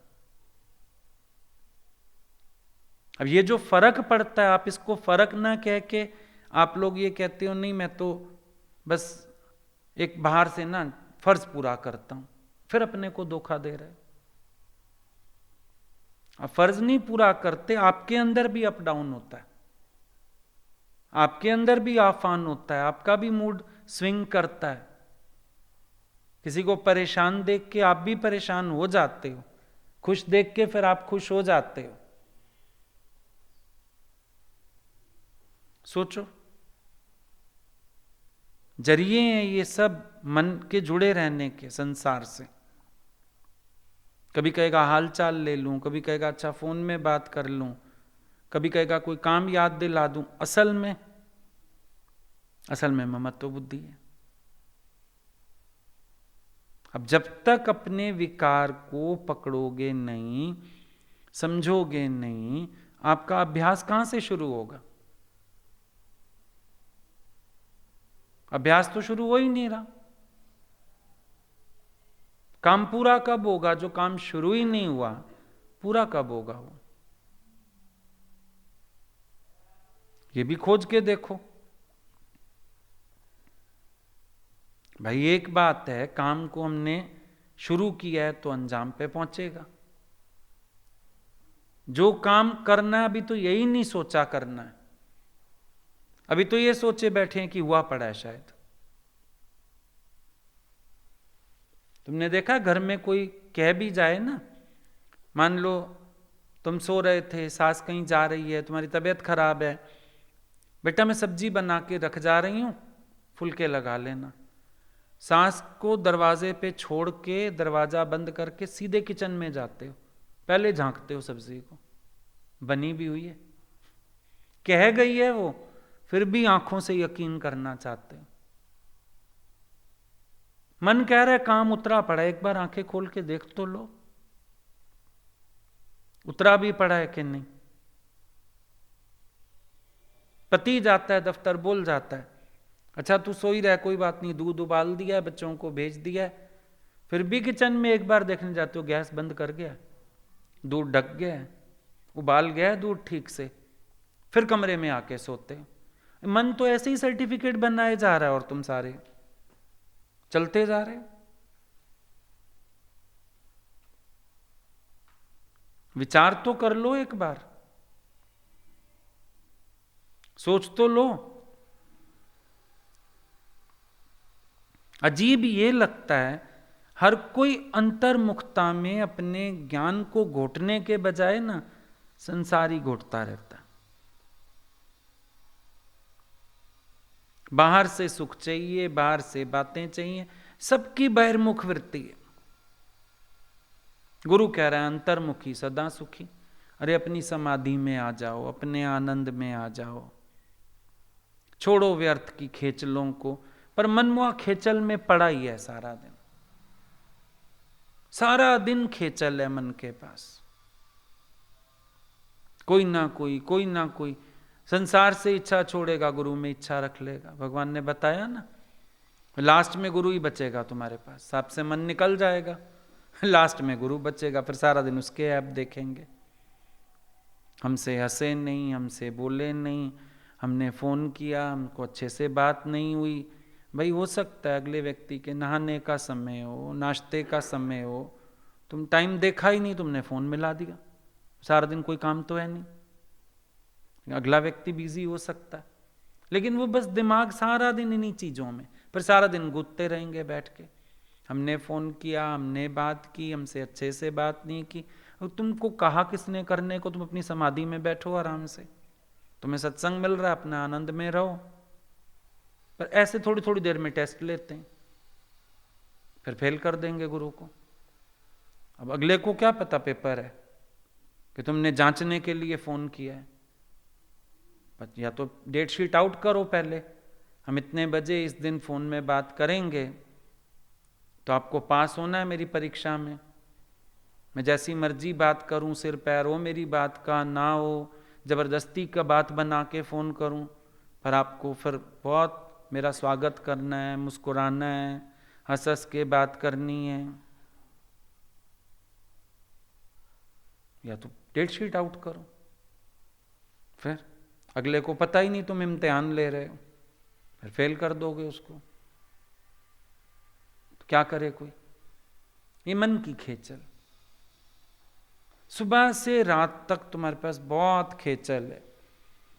अब ये जो फर्क पड़ता है, आप इसको फर्क ना कह के आप लोग ये कहते हो नहीं मैं तो बस एक बाहर से ना फर्ज पूरा करता हूं, फिर अपने को धोखा दे रहे। आप फर्ज नहीं पूरा करते, आपके अंदर भी अप डाउन होता है, आपके अंदर भी आफान होता है, आपका भी मूड स्विंग करता है। किसी को परेशान देख के आप भी परेशान हो जाते हो, खुश देख के फिर आप खुश हो जाते हो। सोचो, जरिए हैं ये सब मन के जुड़े रहने के संसार से। कभी कहेगा हाल चाल ले लूं, कभी कहेगा अच्छा फोन में बात कर लूं, कभी कहेगा कोई काम याद दिला दूं। असल में ममत्व बुद्धि है। अब जब तक अपने विकार को पकड़ोगे नहीं, समझोगे नहीं, आपका अभ्यास कहां से शुरू होगा? अभ्यास तो शुरू हो ही नहीं रहा। काम पूरा कब होगा? जो काम शुरू ही नहीं हुआ, पूरा कब होगा वो? ये भी खोज के देखो भाई। एक बात है, काम को हमने शुरू किया है तो अंजाम पे पहुंचेगा। जो काम करना है अभी तो यही नहीं सोचा करना है, अभी तो ये सोचे बैठे हैं कि हुआ पड़ा है शायद। तुमने देखा घर में कोई कह भी जाए ना, मान लो तुम सो रहे थे, सास कहीं जा रही है, तुम्हारी तबीयत खराब है, बेटा मैं सब्जी बना के रख जा रही हूं, फुलके लगा लेना। सास को दरवाजे पे छोड़ के दरवाजा बंद करके सीधे किचन में जाते हो, पहले झांकते हो सब्जी को बनी भी हुई है। कह गई है वो, फिर भी आंखों से यकीन करना चाहते हो। मन कह रहा है काम उतरा पड़ा है, एक बार आंखें खोल के देख तो लो, उतरा भी पड़ा है कि नहीं। पति जाता है दफ्तर, बोल जाता है अच्छा तू सो ही रहा, कोई बात नहीं, दूध उबाल दिया है, बच्चों को भेज दिया है, फिर भी किचन में एक बार देखने जाते हो गैस बंद कर गया, दूध ढक गया है, उबाल गया है दूध ठीक से, फिर कमरे में आके सोते हो। मन तो ऐसे ही सर्टिफिकेट बनाए जा रहा है और तुम सारे चलते जा रहे हो। विचार तो कर लो, एक बार सोच तो लो। अजीब ये लगता है, हर कोई अंतर्मुखता में अपने ज्ञान को घोटने के बजाय ना संसारी घोटता रहता है। बाहर से सुख चाहिए, बाहर से बातें चाहिए, सबकी बहिर्मुख वृत्ति है। गुरु कह रहा है अंतर्मुखी सदा सुखी। अरे अपनी समाधि में आ जाओ, अपने आनंद में आ जाओ, छोड़ो व्यर्थ की खेचलों को। पर मनमुआ खेचल में पड़ा ही है सारा दिन, सारा दिन खेचल है मन के पास। कोई ना कोई संसार से इच्छा छोड़ेगा, गुरु में इच्छा रख लेगा। भगवान ने बताया ना, लास्ट में गुरु ही बचेगा तुम्हारे पास, सांप से मन निकल जाएगा, लास्ट में गुरु बचेगा, फिर सारा दिन उसके ऐप देखेंगे। हमसे हंसे नहीं, हमसे बोले नहीं, हमने फ़ोन किया, हमको अच्छे से बात नहीं हुई। भाई हो सकता है अगले व्यक्ति के नहाने का समय हो, नाश्ते का समय हो, तुम टाइम देखा ही नहीं, तुमने फ़ोन मिला दिया, सारा दिन कोई काम तो है नहीं, अगला व्यक्ति बिजी हो सकता है। लेकिन वो बस दिमाग सारा दिन इन्हीं चीज़ों में, फिर सारा दिन गूंथते रहेंगे बैठ के, हमने फ़ोन किया, हमने बात की, हमसे अच्छे से बात नहीं की। और तुमको कहा किसने करने को? तुम अपनी समाधि में बैठो आराम से, तुम्हें सत्संग मिल रहा है, अपना आनंद में रहो। पर ऐसे थोड़ी थोड़ी देर में टेस्ट लेते हैं, फिर फेल कर देंगे गुरु को। अब अगले को क्या पता पेपर है कि तुमने जांचने के लिए फ़ोन किया है। या तो डेट शीट आउट करो पहले, हम इतने बजे इस दिन फ़ोन में बात करेंगे, तो आपको पास होना है मेरी परीक्षा में। मैं जैसी मर्जी बात करूं, सिर पैर हो मेरी बात का, ना हो ज़बरदस्ती का बात बना के फ़ोन करूं, पर आपको फिर बहुत मेरा स्वागत करना है, मुस्कुराना है, हंस हंस के बात करनी है। या तो डेट शीट आउट करो, फिर अगले को पता ही नहीं तुम इम्तिहान ले रहे हो, फिर फेल कर दोगे उसको। तो क्या करे कोई? ये मन की खेचल, सुबह से रात तक तुम्हारे पास बहुत खेचल है।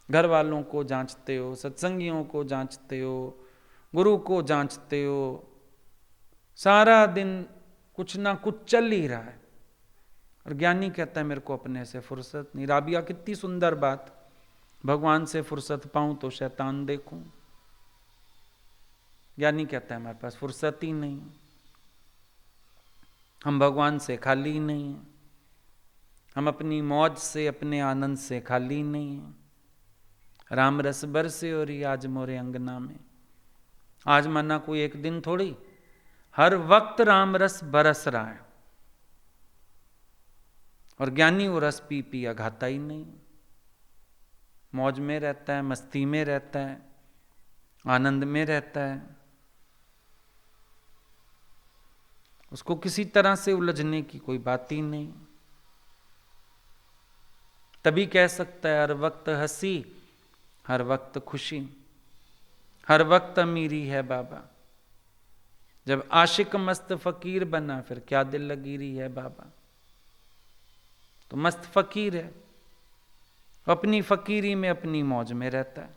घर वालों को जांचते हो, सत्संगियों को जांचते हो, गुरु को जांचते हो, सारा दिन कुछ ना कुछ चल ही रहा है। और ज्ञानी कहता है मेरे को अपने से फुर्सत नहीं। राबिया कितनी सुंदर बात, भगवान से फुर्सत पाऊं तो शैतान देखूं। ज्ञानी कहता है हमारे पास फुर्सत ही नहीं, हम भगवान से खाली ही नहीं हैं, हम अपनी मौज से, अपने आनंद से खाली नहीं हैं। राम रस बरसे और आज मोरे अंगना में। आज माना कोई एक दिन थोड़ी, हर वक्त राम रस बरस रहा है। और ज्ञानी वो रस पी पी अघाता ही नहीं, मौज में रहता है, मस्ती में रहता है, आनंद में रहता है। उसको किसी तरह से उलझने की कोई बात ही नहीं। तभी कह सकता है हर वक्त हंसी, हर वक्त खुशी, हर वक्त अमीरी है बाबा। जब आशिक मस्त फकीर बना फिर क्या दिल लकीरी है बाबा। तो मस्त फकीर है, अपनी फकीरी में अपनी मौज में रहता है।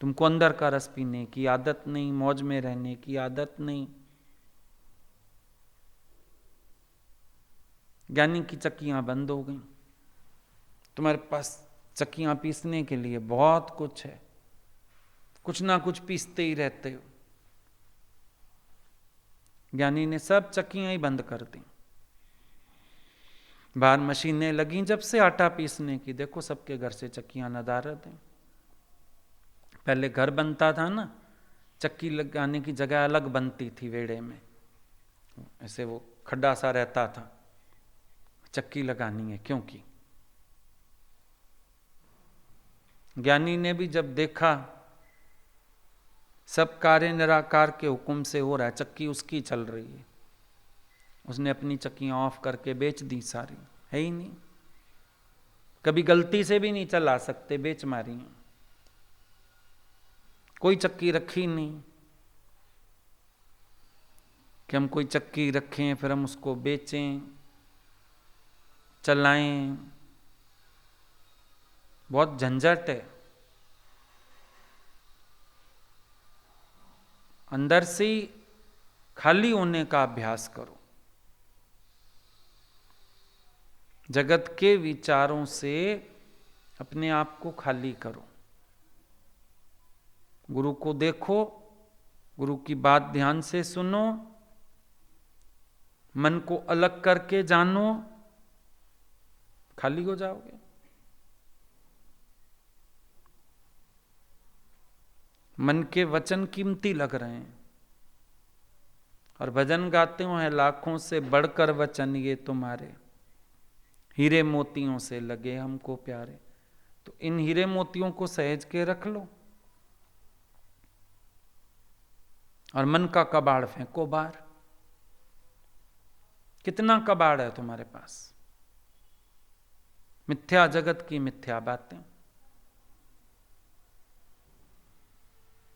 तुमको अंदर का रस पीने की आदत नहीं, मौज में रहने की आदत नहीं। ज्ञानी की चक्कियां बंद हो गई, तुम्हारे पास चक्कियां पीसने के लिए बहुत कुछ है, कुछ ना कुछ पीसते ही रहते हो। ज्ञानी ने सब चक्कियां ही बंद कर दी। बाहर मशीनें लगी जब से आटा पीसने की, देखो सबके घर से चक्कियां नदारत हैं। पहले घर बनता था ना, चक्की लगाने की जगह अलग बनती थी वेड़े में, ऐसे वो खड्डा सा रहता था, चक्की लगानी है क्योंकि। ज्ञानी ने भी जब देखा सब कार्य निराकार के हुक्म से हो रहा है, चक्की उसकी चल रही है, उसने अपनी चक्कियां ऑफ करके बेच दी सारी, है ही नहीं। कभी गलती से भी नहीं चला सकते, बेच मारी। कोई चक्की रखी नहीं कि हम कोई चक्की रखें फिर हम उसको बेचें चलाएं, बहुत झंझट है। अंदर से ही खाली होने का अभ्यास करो, जगत के विचारों से अपने आप को खाली करो। गुरु को देखो, गुरु की बात ध्यान से सुनो, मन को अलग करके जानो, खाली हो जाओगे। मन के वचन कीमती लग रहे हैं और भजन गाते हैं लाखों से बढ़कर वचन ये तुम्हारे, हीरे मोतियों से लगे हमको प्यारे। तो इन हीरे मोतियों को सहेज के रख लो और मन का कबाड़ फेंको बाहर। कितना कबाड़ है तुम्हारे पास, मिथ्या जगत की मिथ्या बातें।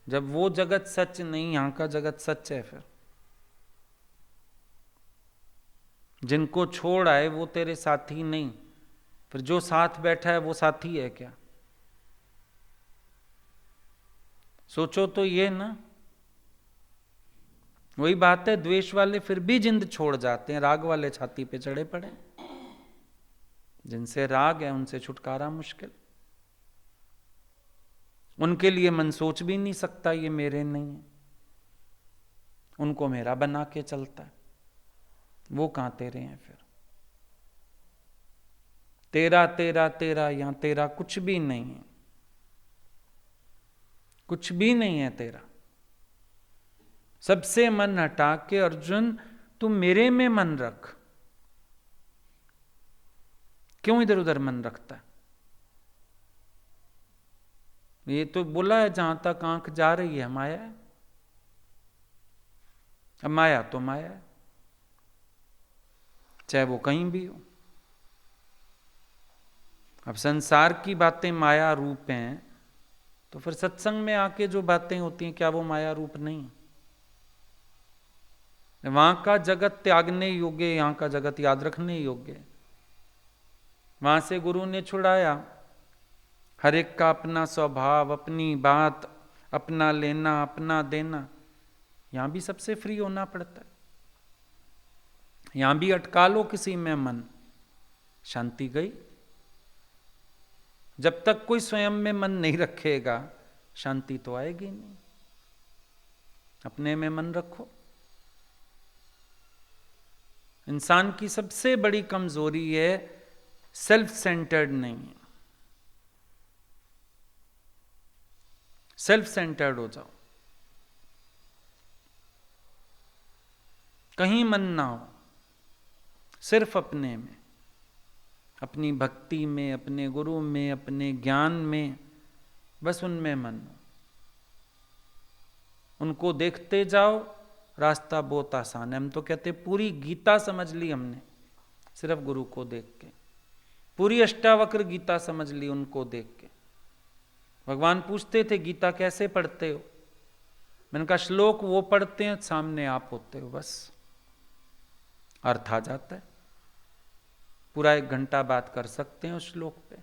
जब वो जगत सच नहीं, यहां का जगत सच है, फिर जिनको छोड़ आए वो तेरे साथी नहीं, फिर जो साथ बैठा है वो साथी है क्या? सोचो तो ये ना। वही बात है, द्वेष वाले फिर भी जिंद छोड़ जाते हैं, राग वाले छाती पे चढ़े पड़े। जिनसे राग है उनसे छुटकारा मुश्किल। उनके लिए मन सोच भी नहीं सकता ये मेरे नहीं है, उनको मेरा बना के चलता है। वो कहां तेरे हैं फिर? तेरा तेरा तेरा, यहां तेरा कुछ भी नहीं है, कुछ भी नहीं है तेरा। सबसे मन हटा के अर्जुन तू मेरे में मन रख। क्यों इधर उधर मन रखता है? ये तो बोला है जहां तक आंख जा रही है माया है। अब माया तो माया है, चाहे वो कहीं भी हो। अब संसार की बातें माया रूप हैं, तो फिर सत्संग में आके जो बातें होती हैं क्या वो माया रूप नहीं? वहां का जगत त्यागने योग्य, यहां का जगत याद रखने योग्य। वहां से गुरु ने छुड़ाया, हर एक का अपना स्वभाव, अपनी बात, अपना लेना अपना देना। यहां भी सबसे फ्री होना पड़ता है। यहां भी अटका लो किसी में मन, शांति गई। जब तक कोई स्वयं में मन नहीं रखेगा शांति तो आएगी नहीं। अपने में मन रखो। इंसान की सबसे बड़ी कमजोरी है सेल्फ सेंटर्ड नहीं है। सेल्फ सेंटर्ड हो जाओ, कहीं मन ना हो, सिर्फ अपने में, अपनी भक्ति में, अपने गुरु में, अपने ज्ञान में, बस उनमें मन हो। उनको देखते जाओ, रास्ता बहुत आसान है। हम तो कहते पूरी गीता समझ ली हमने सिर्फ गुरु को देख के, पूरी अष्टावक्र गीता समझ ली उनको देख के। भगवान पूछते थे गीता कैसे पढ़ते हो? मैंने कहा श्लोक वो पढ़ते हैं सामने आप होते हो, बस अर्थ आ जाता है। पूरा 1 घंटा बात कर सकते हैं उस श्लोक पे,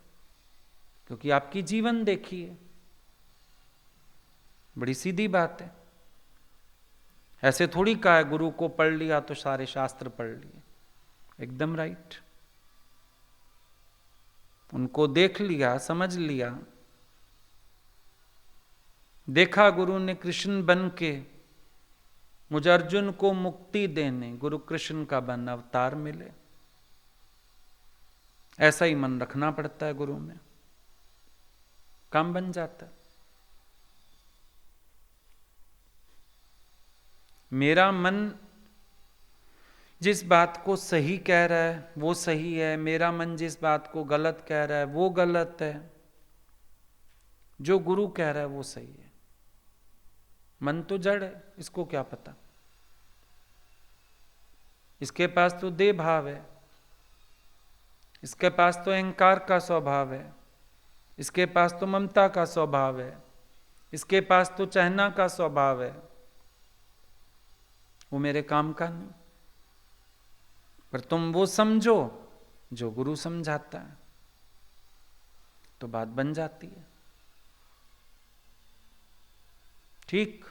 क्योंकि आपकी जीवन देखी है। बड़ी सीधी बात है। ऐसे थोड़ी कहा है गुरु को पढ़ लिया तो सारे शास्त्र पढ़ लिए, एकदम राइट। उनको देख लिया, समझ लिया, देखा गुरु ने कृष्ण बन के मुझे अर्जुन को मुक्ति देने गुरु कृष्ण का बन अवतार मिले। ऐसा ही मन रखना पड़ता है गुरु में, काम बन जाता है। मेरा मन जिस बात को सही कह रहा है वो सही है, मेरा मन जिस बात को गलत कह रहा है वो गलत है, जो गुरु कह रहा है वो सही है। मन तो जड़ है, इसको क्या पता, इसके पास तो देह भाव है, इसके पास तो अहंकार का स्वभाव है, इसके पास तो ममता का स्वभाव है, इसके पास तो चाहना का स्वभाव है। वो मेरे काम का नहीं। पर तुम वो समझो जो गुरु समझाता है, तो बात बन जाती है। ठीक।